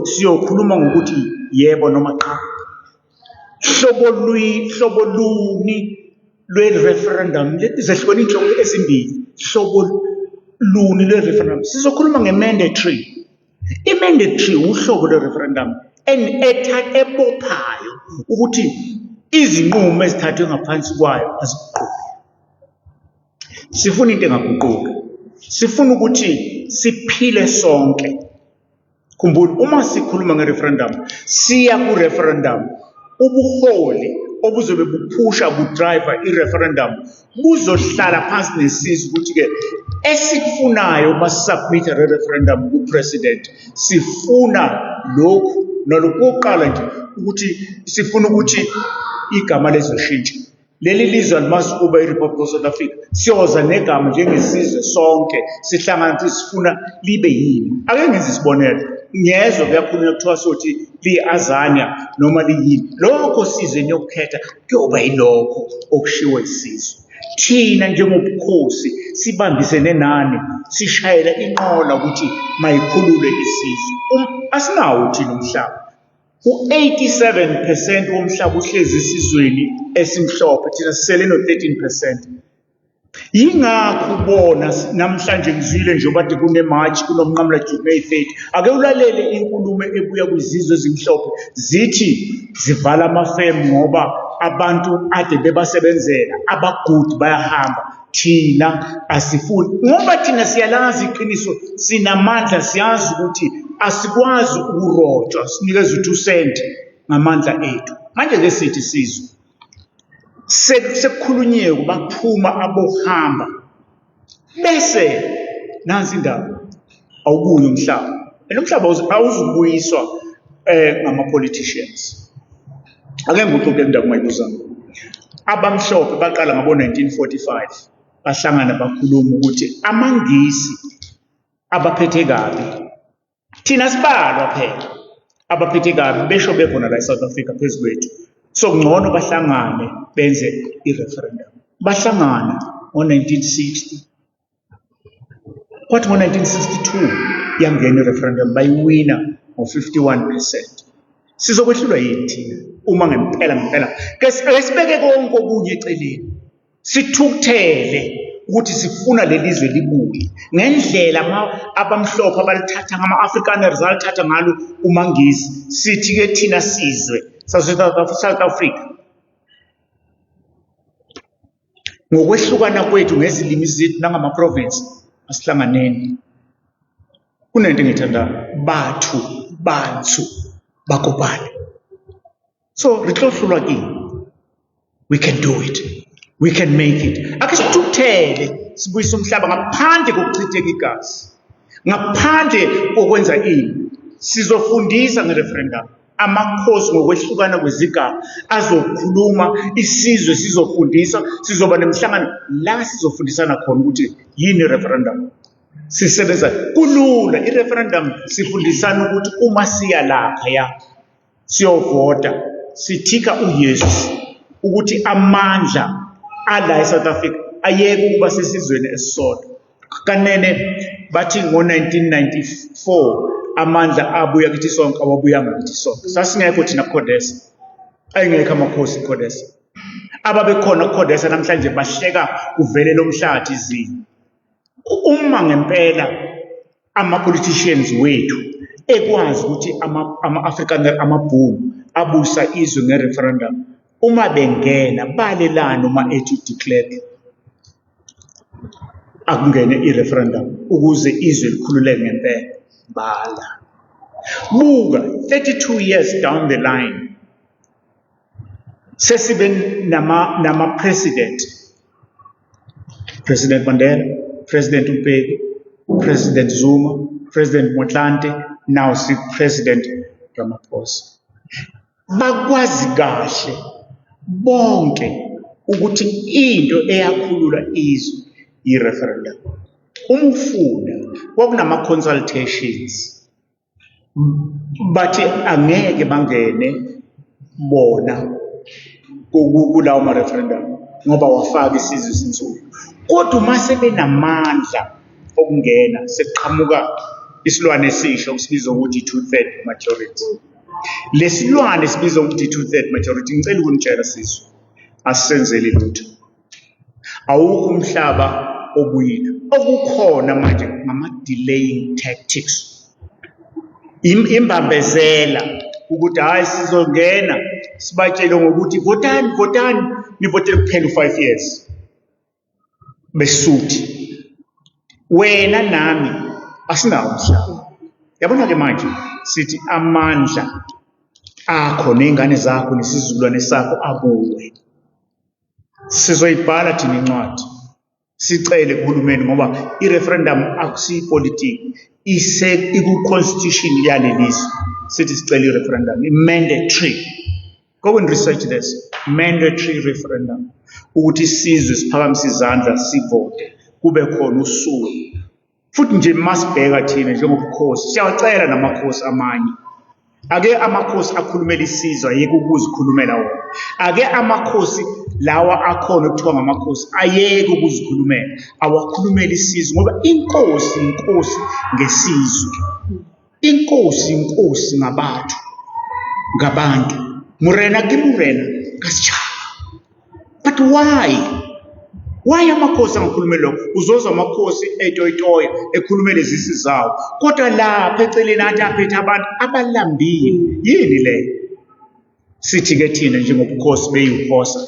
Siyokhuluma ngokuthi yebo noma cha. Hlobo luni lwe-referendum, zehlukene inhlobo ezimbili. Hlobo luni lwe-referendum. Sizokhuluma nge-mandatory. I-mandatory uhlobo lwe-referendum ebophayo ukuthi izinqumo ezithathwe ngaphansi kwayo aziguquki. Sifuna into engaguquki. Sifuna ukuthi siphile sonke. Khumbula, uma sikhuluma nge-referendum, siya ku-referendum, ubuholi obuzobe buphusha budriver i-referendum buzohlala phansi nesizwe ukuthi-ke esikufunayo masisubmitha le-referendum ku-president, sifuna lokhu nalokhu. Kokuqala nje ukuthi sifuna ukuthi igama lizoshintsha. Leli lizwe alimasi kuba i-Republic of South Africa. Siyoza negama njengesizwe sonke, sihlangana ukuthi sifuna libe yini. Ake ngenze isibonelo. Ngezwe kuyakhulunywa kuthiwa sothi liyi-Azania noma liyini. Lokho sizwe niyokukhetha kuyoba yilokho okushiwo isizwe. Thina njengobukhosi sibambisene nani, sishayela inqola ukuthi mayikhulule isizwe. Asinawo thina umhlaba. U-87% womhlaba uhlezi esizweni esimhlophe, thina sisele no-13%. Yingakho ubona namhlanje ngizwile nje obade kunemarch kunomnqamula May 30. Ake ulalele inkulumo ebuya kwizizwe ezimhlophe zithi zivala amafemu ngoba abantu ade bebasebenzela, abagudi bayahamba. Thina asifuni ngoba thina siyalazi iqiniso, sinamandla, siyazi ukuthi asikwazi ukurojwa sinikeze u2 cent ngamandla ethu. Manje ke sithi sizwe sekukhulunyiwe baphuma abohamba bese nansi indaba awubuye umhlaba. Umhlaba awuzubuyiswa ngama-politicians. Ake nguquke indaba mayibuzana. Abamhlophe baqala ngabo-1945 bahlangana bakhuluma ukuthi amangisi abaphethe kabi, thina sibalwa phela, abaphethe kabi besho bekhona la eSouth Africa phezu kwethu. So ngcono bahlangane benze i-referendum. Bahlangana ngo-1960. Kwathi ngo-1962 yangena i-referendum bayiwina ngo-51%. Sizokwehlulwa yini thina uma ngempela ke sibeke konke okunye eceleni, sithukuthele ukuthi sifuna lelizwe libuye ngendlela abamhlophe abalithatha ngama-Afrikaners alithatha ngalo umangisi. Sithi-ke thina sizwe South Africa ngokwehlukana kwethu ngezilimi zethu nangama-province asihlanganeni. Kunento engiyithandayo, bantu bakopane. So rihlohlulwa kini, we can do it, we can make it. Ake sithukuthele sibuyise umhlaba ngaphandle kokuchitheka igazi, ngaphandle kokwenza ini. Sizofundisa nge-referendum, amakhosi ngokwehlukana kwezigaba azokhuluma, isizwe sizofundisa, sizoba nemihlangano la sizofundisana khona ukuthi yini i-referendum. Sisebenza kulula i-referendum, sifundisana ukuthi uma siya lapha ya siyovota sithika uyesu ukuthi amandla ala eSouth Africa ayeke ukuba sesizweni esisodwa. kanene bathi ngo-1994 amandla abuya kithi sonke awabuyanga kithi sonke. Sasingekho thina Codesa, ayengekho amakhosi Codesa. Ababekhona Codesa namhlanje bahleka kuvele lo mhlathi izini. Uma ngempela ama-politicians wethu ekwazi ukuthi ama-African amabhunu abusa izwe nge-referendum, uma bengena balelana uma ethi declare akungene i-referendum ukuze izwe likhululeke ngempela, bala. Buka 32 years down the line sesibe nama-president, President Mandela, President Mbeki, President Zuma, President Motlanthe, now see President Ramaphosa. Bakwazi kahle bonke ukuthi into eyakhulula izwe i-referendum. Umfunda kwakunama-consultations, bathi angeke bangene bona kulawo ma-referendum ngoba wafaka isizwe esinsuku. Kodwa uma sebenamandla okungena sekuqhamuka isilwane esisho sibizwa ukuthi i-2/3 majority. Lesilwane sibizwa ukuthi i-2/3 majority, ngicela ukunitshela sizwe, asisenzeli lutho. Awukho umhlaba obuyile. Okukhona manje ngama-delaying tactics. Imbambezela ukuthi hayi sizongena sibatshele ngokuthi votani nivotele kuphela u5 years. Besuthi wena nami asinawo umhlaba. Yabona ke manje sithi amandla akho nengane zakho nesizukulwane sakho abuwe. Sizoyibhala thina incwadi sicele kuhulumeni ngoba i-referendum akusiyipolitiki, iku-constitution yalelizwe. Sithi sicele i-referendum mandatory. Go and research this. Mandatory referendum ukuthi isizwe siphakamise izandla sivote kube khona usuku. Futhi nje masibheka thina njengobukhosi siyawacela namakhosi amanye. Ake amakhosi akhulumela isizwe ayeke ukuzikhulumela wona. Ake amakhosi lawa akhona okuthiwa ngamakhosi ayeke ukuzikhulumela, awakhulumela isizwe ngoba inkosi ngesizwe. Inkosi ngabantu. Murena ke murena kasitshaba. But why amakhosi angakhulumeli lokho? Uzoza amakhosi etoyitoya ekhulumele izisi zawo. Kodwa lapha eceleni athi aphethe abantu abalambile. Yini le? Sithi ke thina njengobukhosi beyiphosa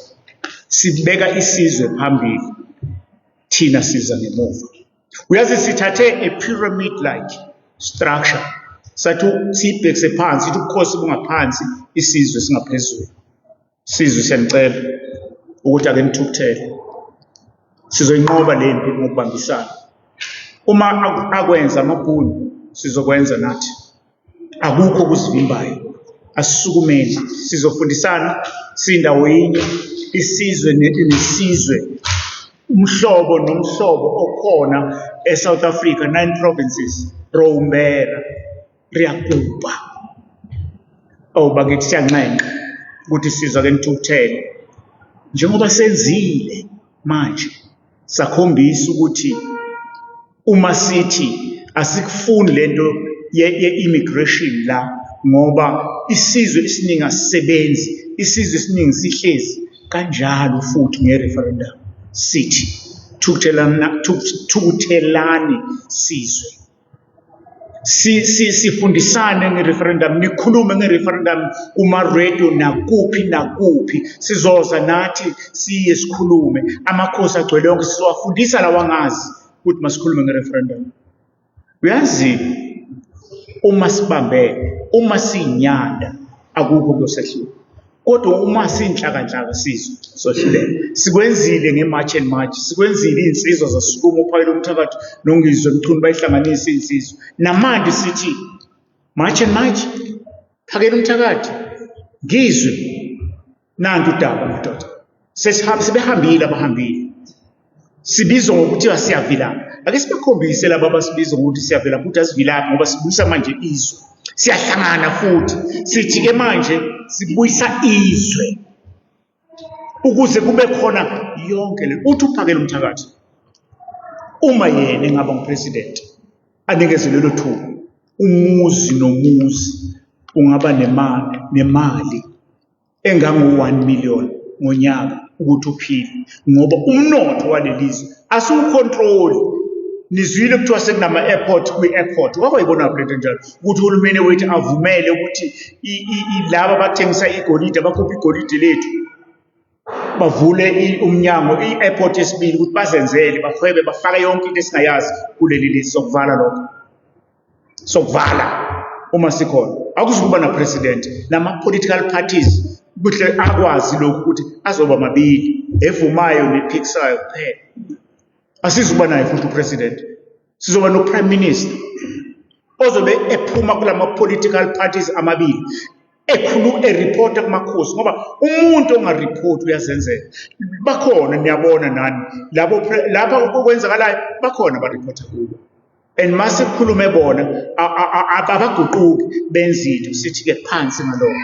sibeka isizwe phambili, thina siza ngemuva. Uyazi sithathe a pyramid like structure. Sathu sibhekise phansi ukuthi ubukhosi bungaphansi, isizwe singaphezulu. Sizwe siyanicela ukuthi ake nithukuthele. Sizoyinqoba le mpi ngokubambisana. Uma akwenza amabhunu sizokwenza nathi. Akukho kuzivimbayo. Asisukumeni, sizofundisana sindawo yinye, isizwe nesizwe. Umhlobo nomhlobo okhona eSouth Africa, 9 provinces, Rombera, Riyakuba. Bakithi siyanxenxa ukuthi sizwe ake nithukuthele. Njengoba senzile manje sakhombisa ukuthi uma sithi asikufuni lento ye-immigration la ngoba isizwe esiningi asisebenzi, isizwe esiningi sihlezi kanjalo futhi nge-referendum. Sithi thukuthelani sizwe. Sifundisane nge-referendum, nikhulume nge-referendum kuma-radio nakuphi. Sizoza nathi siye sikhulume. Amakhosi agcwele yonke sizowafundisa lawa angazi ukuthi masikhulume nge-referendum. Uyazi uma sibambene, uma siyinyanda akukho kuyosehlula. Kodwa uma sinhlaka sizwe sohluleka. Sikwenzile nge-March and March, sikwenzile iy'nsizwa zasukuma uphakele umthakathi nongizwe emchunu bayihlanganise iy'nsizwa. Namanje sithi March and March, phakele umthakathi, ngizwe nantu udaba madoda. Sebehambile abahambile. Sibizwa ngokuthi siyavilapha. Ake sibakhombise laba abasibizwa ngokuthi siyavilapha ukuthi asivilaphi ngoba sibuyisa manje izwe. Siyahlangana futhi sithi ke manje sibuyisa izwe ukuze kube khona yonke le uthi uphakele umthakathi uma yena engaba ngupresident anikezwe lelo thuba, umuzi nomuzi ungaba nemali engango-1 million ngonyaka ukuthi uphile, ngoba umnotho walelizwe asiwukhontroli. Nizwile kuthiwa sekunama-airport kwi-airport, kwakuyibona lento njalo ukuthi uhulumeni wethu avumele ukuthi laba abathengisa igolide abakhupha igolide lethu bavule umnyango i-airport yesibili ukuthi bazenzele bahwebe bafake yonke into esingayazi kuleli lizwe. Sokuvala lokho, sokuvala uma sikhona akuzukuba na-president. Nama-political parties kuhle akwazi lokhu ukuthi azoba mabili, evumayo nephikisayo kuphela. Asizuba naye futhi upresident, sizoba no-prime minister ozobe ephuma kulama-political parties amabili eripota kumakhosi, ngoba umuntu ongaripoti uyazenzela. Bakhona niyabona nani lapha okwenzakalayo, bakhona baripota kubo, and mase kukhulume bona abaguquki benzitho. Sithi-ke phansi ngalokho,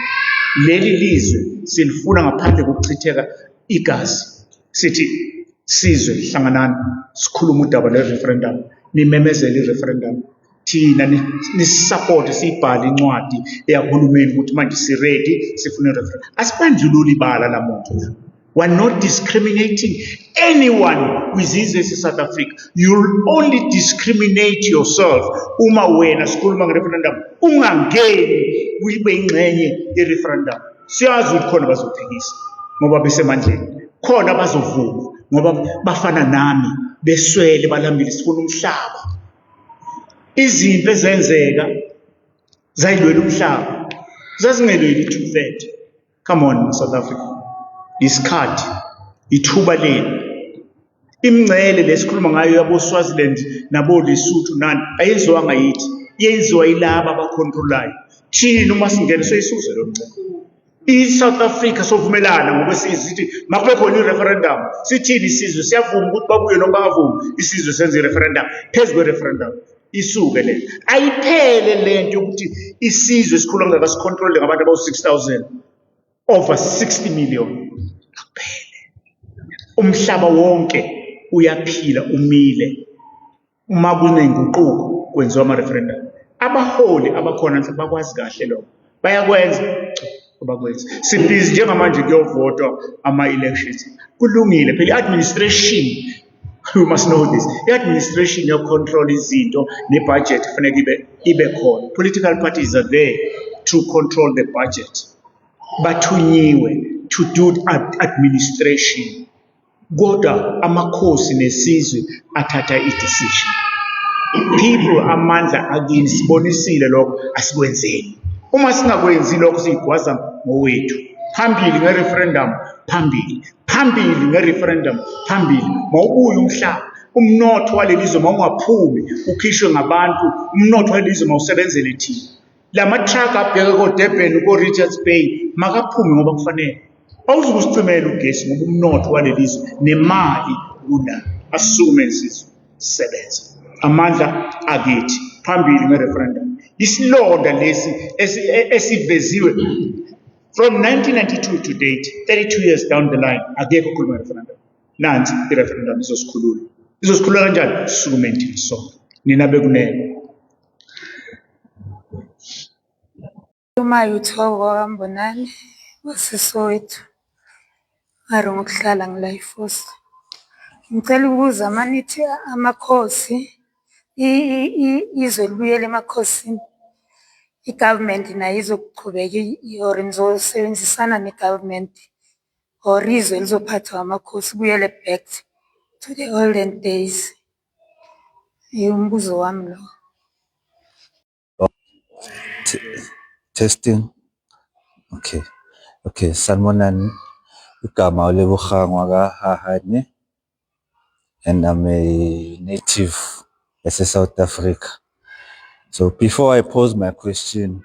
leli lizwe silifuna ngaphandle kokuchitheka igazi. Sithi sizwe hlanganani, sikhuluma udaba le-referendum, nimemezele i-referendum, thina nisisupport, siyibhale incwadi eyahulumeni ukuthi manje si-ready, sifuna i-referendum. Asibandlululi ibala lamuntu. We're not discriminating anyone kwizizwe ese-South Africa. You'll only discriminate yourself uma wena sikhuluma nge-referendum ungangeni ube ingxenye ye-referendum. Siyazi ukuthi khona bazophikisa ngoba besemandleni, khona bazovuma ngoba bafana nami, beswele balambile, sifuna umhlaba. Izinto ezenzeka zayilwela umhlaba zazingelweli i-230. Come on, South Africa, isikhathi, ithuba lenu. Imingcele lesikhuluma ngayo yabo-Swaziland nabo-Lesotho nani ayenziwanga yithi, yenziwa yilaba abakhontrolayo. Thina uma singena soyisuze lo mncele. I-South Africa sovumelana ngokwesithi makube khona i-referendum. Sithini isizwe siyavuma ukuthi babuye noma bangavumi, isizwe senze i-referendum phezu kwe-referendum. Isuke le ayiphele lento yokuthi isizwe sikhuluma ngabasicontrol ngabantu abawu-6,000 over 60 million. Akuphele, umhlaba wonke uyaphila umile uma kunenguquko kwenziwa ama-referendum. Abaholi abakhona bakwazi kahle lokho, bayakwenza abakwenza. Sibhizi njengamanje kuyovotwa ama-elections, kulungile phela i-administration. You must know this. I-administration yokucontrol izinto ne-budget kufanele ibe khona. Political parties are there to control the budget. Bathunyiwe to do administration. Kodwa amakhosi nesizwe athatha i-decision. People amandla akini, sibonisile lokho, asikwenzeni. Uma singakwenzi lokho siyigwaza ngowethu. Phambili nge-referendum, phambili nge-referendum, phambili. Mawubuye umhlaba, umnotho walelizwe mawungaphumi ukhishwe ngabantu, umnotho walelizwe mawusebenzele thina. Lama-truck abheke ko-Durban, ko-Richards Bay makaphume ngoba kufanele. Awuzukusicimela ugesi ngoba umnotho walelizwe nemali una asukume sizwe sisebenza. Amandla akithi, phambili nge-referendum. Isilonda lesi esiveziwe from 1992 to date, 32 years down the line, akekho khuluma referendum. Nansi i-referendum izosikhulula. Izosikhulula kanjani? Sisukume thina sonke. Nina bekunene. UMayuthoko kaMbonani waseSoweto, mara ngokuhlala ngiLayfosi. Ngicela ukubuza manithi amakhosi, izwe libuyele emakhosini, i-government nayo izokuqhubeka or nizosebenzisana ne-government or izwe lizophathwa amakhosi buyele back to the olden days? Umbuzo wami lo. Testing. Okay. Sanibonani. Igama uLebogang wakwaHahane, and I'm a native of South Africa. So before I pose my question,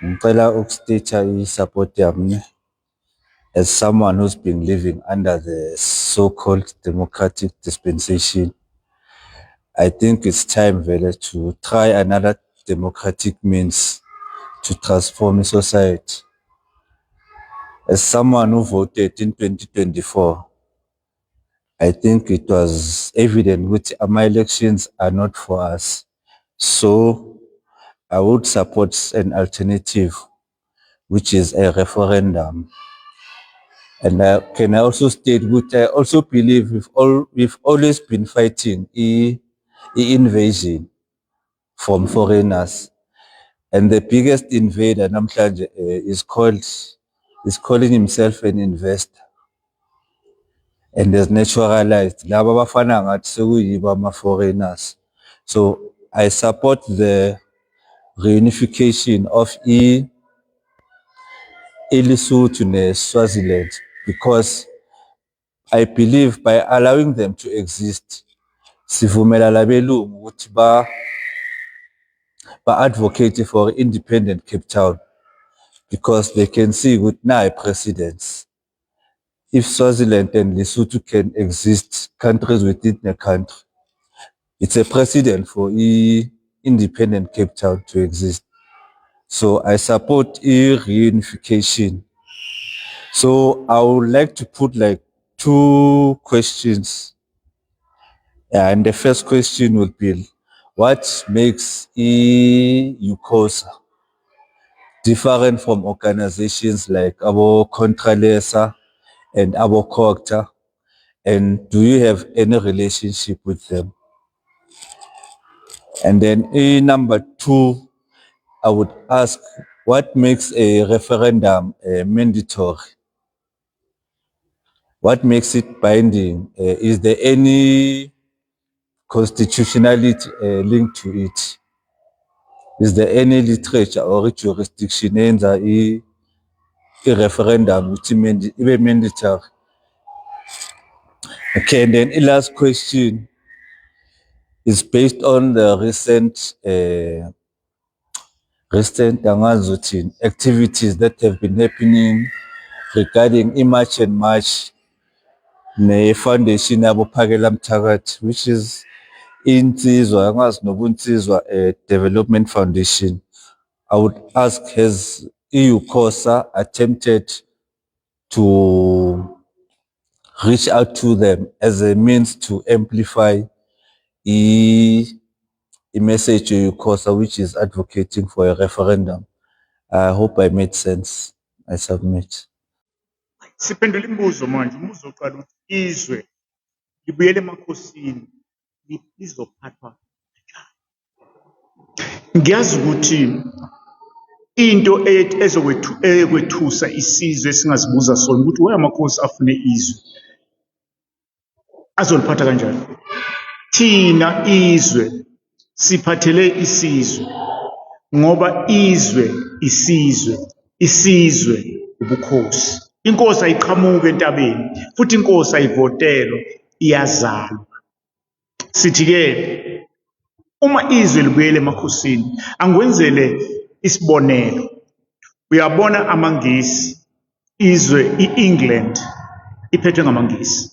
ngicela ukustate support yami as someone who's been living under the so-called democratic dispensation. I think it's time really to try another democratic means to transform society. As someone who voted in 2024, I think it was evident which my elections are not for us. So I would support an alternative, which is a referendum. And can I also state, which I also believe we've always been fighting invasion from foreigners. And the biggest invader, namhlanje, is calling himself an investor. And is naturalized. Laba bafana ngathi sekuyibo ama-foreigners. So I support the reunification of Lesotho and Swaziland because I believe by allowing them to exist, sivumela labelungu ukuthi ba-advocate for independent Cape Town because they can see with now precedents. If Swaziland and Lesotho can exist, countries within the country, it's a precedent for independent Cape Town to exist. So I support reunification. So I would like to put like 2 questions. And the first question would be, what makes UCOSA different from organizations like Abo Contralesa and Abo COGTA? And do you have any relationship with them? And then number 2, I would ask, what makes a referendum mandatory? What makes it binding? Is there any constitutionality linked to it? Is there any literature or jurisdiction in the referendum which is mandatory? Okay, and then the last question is based on the recent activities that have been happening regarding March and March, the foundation yabo Phakela Mthakathi, which is Insizwa angazi nobunsizwa Development Foundation. I would ask, has UCOSA attempted to reach out to them as a means to amplify a message to UCOSA, which is advocating for a referendum? I hope I made sense. I submit. Siphendula imibuzo manje, umbuzo oqala ukuthi izwe libuyele emakhosini lizophathwa kanjani? Ngiyazi ukuthi into ezokwethusa isizwe esingazibuza sona ukuthi why amakhosi afune izwe azoliphatha kanjani. Thina izwe siphathele isizwe ngoba izwe isizwe ubukhosi. Inkosi ayiqhamuke entabeni futhi inkosi ayivotelwa, iyazalwa. Sithi-ke uma izwe libuyele emakhosini, angwenzele isibonelo. Uyabona amaNgisi, izwe i-England iphethwe ngamaNgisi,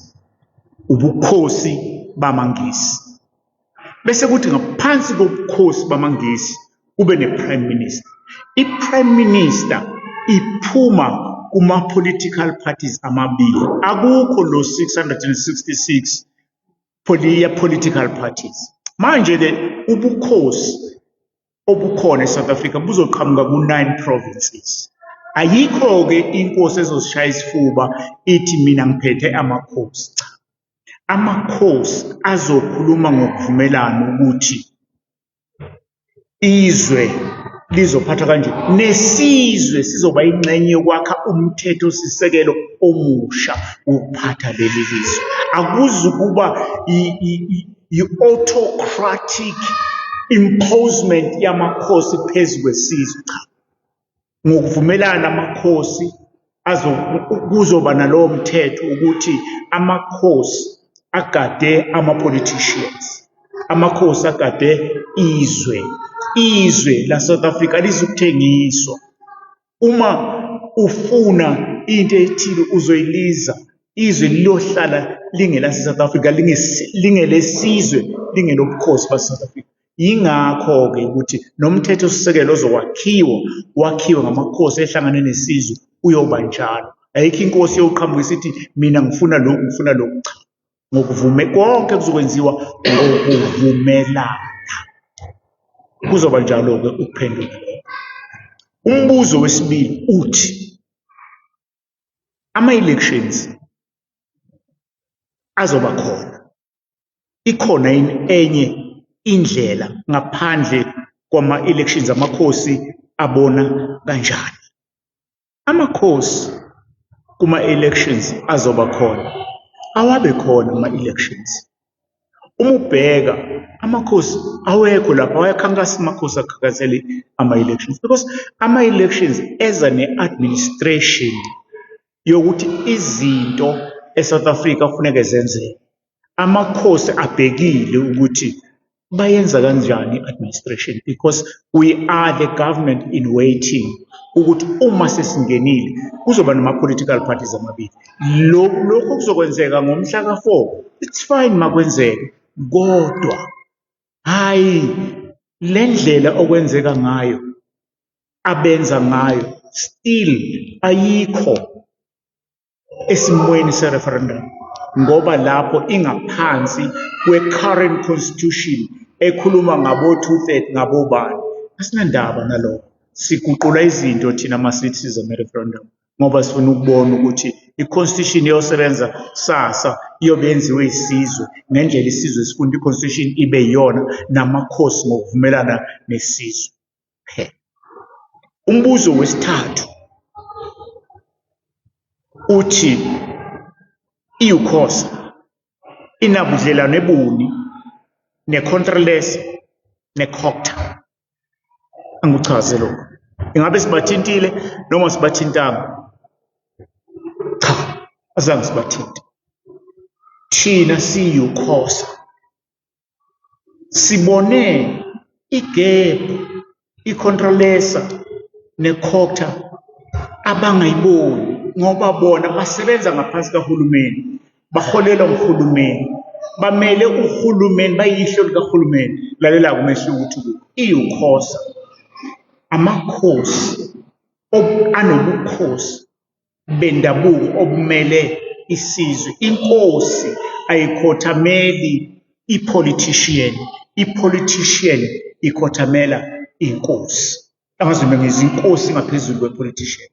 ubukhosi bamaNgisi. Bese kuthi ngaphansi kobukhosi bamaNgisi kube ne-prime minister. I-prime minister iphuma kuma-political parties amabili. Akukho lo 666 political parties. Manje-ke ubukhosi obukhona eSouth Africa buzoqhamuka ku-9 provinces. Ayikho-ke inkosi ezosishaya isifuba ithi mina ngiphethe amakhosi. Cha, amakhosi azokhuluma ngokuvumelana ukuthi izwe lizophathwa kanje, nesizwe sizoba ingxenye yokwakha umthetho sisekelo omusha ukuphatha leli lizwe. Akuzukuba i-autocratic imposement yamakhosi phezu kwesizwe. Cha, ngokuvumelana amakhosi kuzoba nalowo mthetho ukuthi amakhosi agade ama-politicians, amakhosi agade izwe la South Africa lizokuthengiswa. Uma ufuna into ethile uzoyiliza, izwe liyohlala lingela South Africa, lingelesizwe, lingelobukhosi ba South Africa. Yingakho-ke ukuthi nomthetho sisekelo wakhiwe ngamakhosi ehlangane nesizwe uyoba njalo. Ayikho inkosi yoqhamuka isithi mina ngifuna lokhu ngifuna lokhu. Cha, konke kuzokwenziwa ngokuvumelana. Kuzoba njalo-ke ukuphendula lokho. Umbuzo wesibili uthi, ama-elections azoba khona. Ikhona yini enye indlela ngaphandle kwama-elections amakhosi abona kanjani? Amakhosi kuma-elections azoba khona, awabe khona ama-elections. Uma ubheka amakhosi awekho lapho, awayakhankasa amakhosi akhankasele ama-elections, because ama-elections eza ne-administration yokuthi izinto eSouth Africa kufuneka zenzeke. Amakhosi abhekile ukuthi bayenza kanjani i-administration, because we are the government in waiting, ukuthi uma sesingenile kuzoba nama-political parties amabili. Lokho kuzokwenzeka ngomhla ka-4, it's fine makwenzeke, kodwa hayi le ndlela okwenzeka ngayo, abenza ngayo, still ayikho esimweni se-referendum, ngoba lapho ingaphansi kwe-current constitution ekhuluma ngabo-2/3 ngabobani. Asinandaba nalokho, siguqula izinto thina ama-citizens ama-referendum ngoba sifuna ukubona ukuthi i-constitution iyosebenza sasa, iyobe yenziwe isizwe ngendlela isizwe esifuna i-constitution ibe yiyona, namakhosi ngokuvumelana nesizwe. Umbuzo wesithathu uthi, i-UCOSA inabudlelwane buni ne-Contralesa ne-COGTA? Angichaze lokho. Ingabe sibathintile noma sibathintanga? Cha, azange sibathinte. Thina siyi-UCOSA sibone igebhu i-Contralesa ne-COGTA abangayiboni, ngoba bona basebenza ngaphansi kahulumeni, baholelwa nguhulumeni, bamele uhulumeni, bayihlo likahulumeni. Lalela kumehluko ukuthi i-UCOSA amakhosi anobukhosi bendabuko obumele isizwe. Inkosi ayikhothameli i-politician, i-politician ikhothamela inkosi. Angazime ngezinkosi ngaphezulu kwe-politician.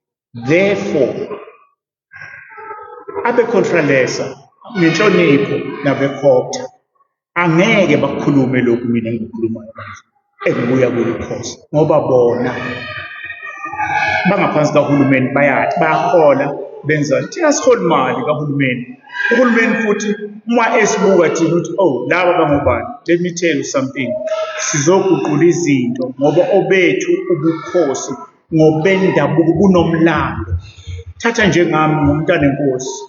Therefore, abe-Contralesa nenhlonipho nabe-COGTA angeke bakhulume lokhu mina engikukhulumayo manje ekubuya kwi-UCOSA, ngoba bona bangaphansi kahulumeni, bayahola, benzani. Thina siholi mali kahulumeni. Uhulumeni futhi uma esibuka thina ukuthi, oh, laba bangobani, let me tell you something, sizoguqula izinto ngoba obethu ubukhosi ngobendabuko bunomlando. Thatha njengami ngumntana enkosi,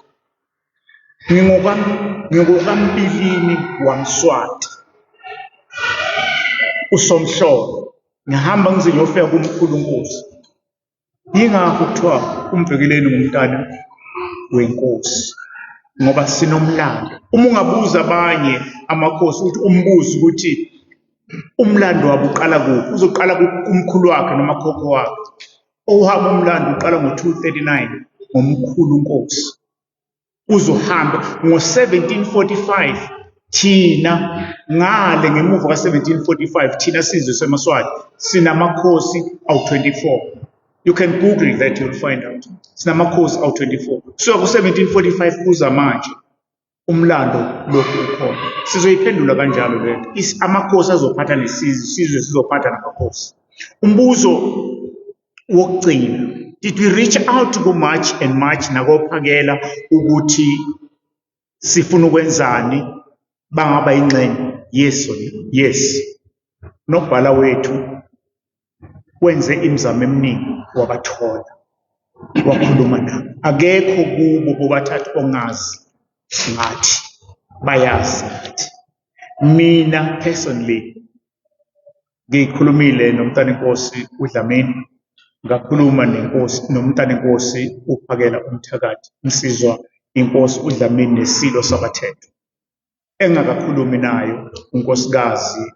ngingokaMbilini waMswati, uSomhlolo, ngihamba ngize ngiyofika kumkhulu Nkosi. Yingakho kuthiwa uMbhekeleni ngumntana wenkosi, ngoba sinomlando. Uma ungabuza abanye amakhosi ukuthi umbuze ukuthi umlando wabo uqala kuphi, uzoqala kumkhulu wakhe noma khokho wakhe. Owabo umlando uqala ngo-239 ngomkhulu Nkosi, uzohamba ngo-1745. Thina ngale ngemuva ka-1745 thina sizwe seMaswati sinamakhosi awu-24. You can Google that, you'll find out. Sinamakhosi awu-24. So ku-1745 kuza manje umlando lokhu ukhona. Sizoyiphendula kanjalo lento. Amakhosi azophatha nesizwe, isizwe sizophatha namakhosi. Umbuzo wokugcina, did we reach out to March and March nakophakela ukuthi sifuna ukwenzani, bangaba ingxenye? Yes or no? Yes. Nobhala wethu wenze imizamo eminingi, wabathola, wakhuluma nabo. Akekho kubo bobathathu ongazi ngathi bayazi ngathi. Mina personally ngikhulumile nomntana enkosi uDlamini, ngakhuluma nenkosi nomntana enkosi uPhakela uMthakathi, msizwa inkosi uDlamini nesilo sabathetho. Engakakhulumi nayo unkosikazi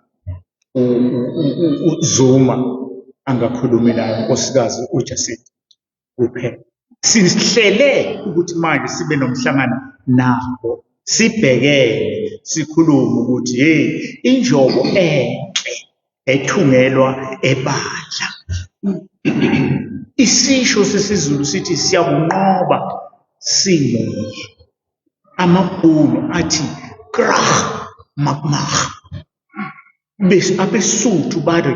uZuma, angakhulumi nayo unkosikazi uJacinta kuphela. Sihlele ukuthi manje sibe nomhlangano nabo sibhekele sikhulume ukuthi hey injobo enhle ethungelwa ebandla. Isisho sesiZulu sithi siyakunqoba singuye. Amabhunu athi krah makmah. Abesuthu bathi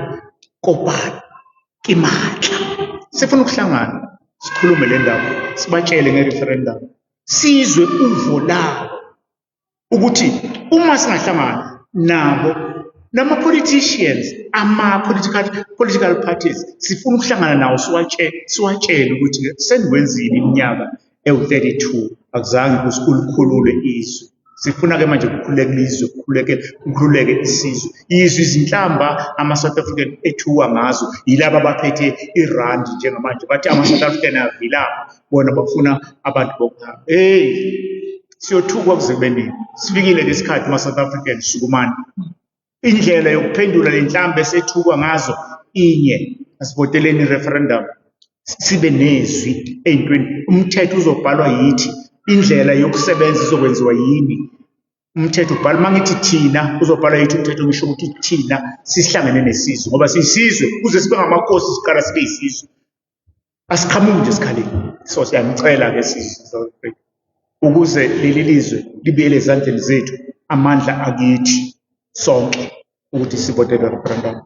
kopani kimatla. Sifuna ukuhlangana sikhulume le ndaba, sibatshele nge-referendum, sizwe uvo labo ukuthi uma singahlangana nabo nama-politicians, political parties, sifuna ukuhlangana nawo siwatshele ukuthi senikwenzile iminyaka ewu-32 akuzange ulikhulule izwe. Sifuna-ke manje kukhululeke ilizwe, kukhululeke isizwe. Izwe izinhlamba ama-South African ethuka ngazo yilaba abaphethe irandi njengamanje, bathi ama-South African avilapha, bona bafuna abantu bokuhamba. Hey, siyothukwa kuze kube nini? Sifikile lesikhathi ama-South African sukumani. Indlela yokuphendula le nhlamba esethukwa ngazo inye, asivoteleni i-referendum, sibe nezwi ey'ntweni. Umthetho uzobhalwa yithi, indlela yokusebenza izokwenziwa yini. Umthetho ubhala, mangithi thina uzobhalwa yithi umthetho, ngisho ukuthi thina sihlangene nesizwe, ngoba siyisizwe kuze sibe ngamakhosi siqala sibe yisizwe. Asiqhamuki nje esikhaleni. So siyamcela-ke sizwe ukuze leli lizwe libuyele ezandleni zethu, amandla akithi sonke ukuthi sivotele referendum.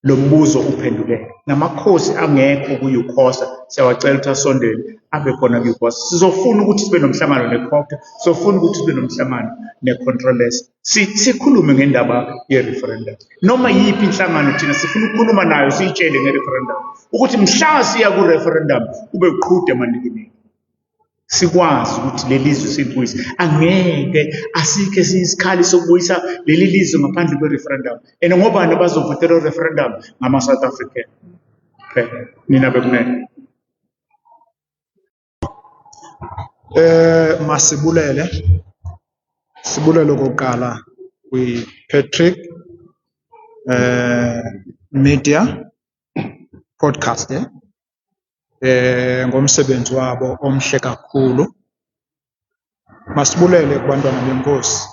Lo mbuzo uphenduleke. Namakhosi angekho kuYukosa siyawacela ukuthi asondele abe khona kuYukosa. Sizofuna ukuthi sibe nomhlangano neCOGTA, sizofuna ukuthi sibe nomhlangano neControlesa. Sikhulume ngendaba ye-referendum. Noma yiphi inhlangano thina sifuna ukukhuluma nayo, siyitshele nge-referendum ukuthi mhla siya ku-referendum kube uqhude emaningi. Sikwazi ukuthi leli lizwe silibuyise. Angeke asikho isikhali sokubuyisa leli lizwe ngaphandle kwe-referendum. And ngobani abazovotela i-referendum? Ngama-South African. Okay, nina bekunene. Masibulele okokuqala kwi-Patrick Media Podcast ngomsebenzi wabo omhle kakhulu. Masibulele kubantwana benkosi,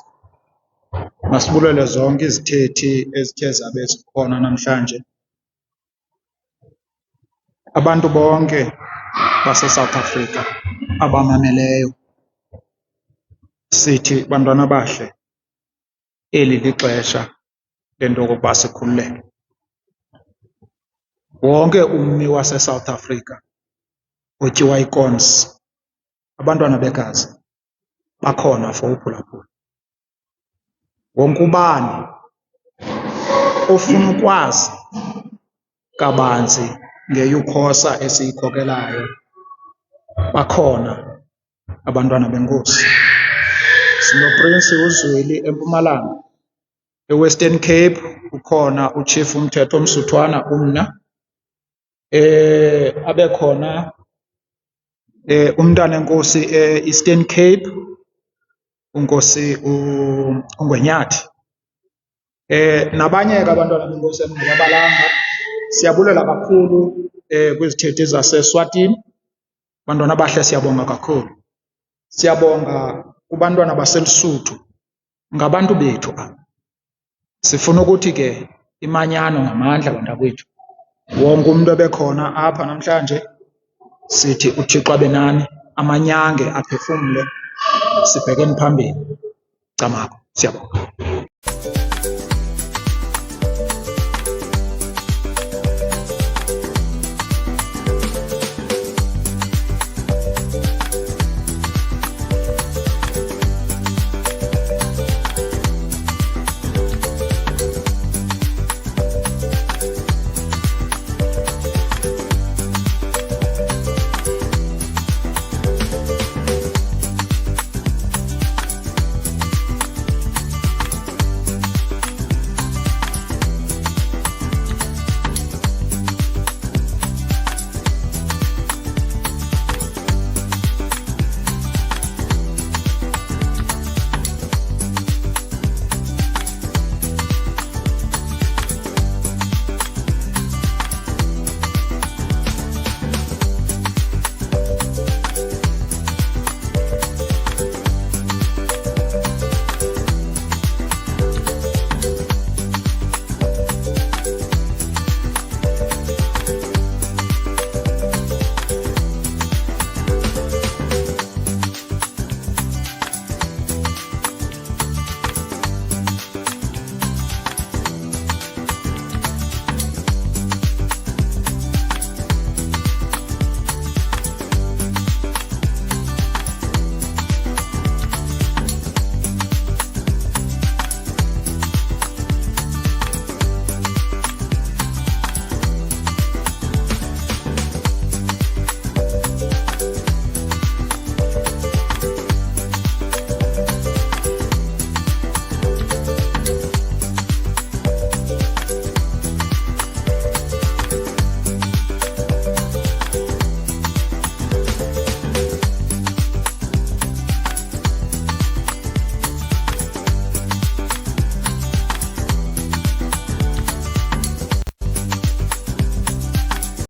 masibulele zonke izithethi ezithe zabe zikhona namhlanje, abantu bonke base-South Africa abamameleyo. Sithi bantwana bahle, eli lixesha lento okokuba sikhululeke. Wonke ummi wase-South Africa otyiwa ikonsi, abantwana begazi bakhona for uphulaphula. Wonke ubani ofuna ukwazi kabanzi ngeYukosa esiyikhokelayo bakhona abantwana benkosi. SinoPrince uZweli eMpumalanga, eWestern Cape ukhona uChief uMthetho Msuthwana umna, abekhona umntana enkosi e-Eastern Cape unkosi uNgwenyathi, nabanye-ke abantwana benkosi endingababalanga. Siyabulela kakhulu kwizithethi zaseSwatini. Bantwana bahle, siyabonga kakhulu. Siyabonga kubantwana baseLesotho, ngabantu bethu aba. Sifuna ukuthi ke imanyano ngamandla bantakwethu. Wonke umuntu obekhona apha namhlanje sithi uThixo abe nani, amanyange aphefumle, sibhekeni phambili. Camako, siyabonga.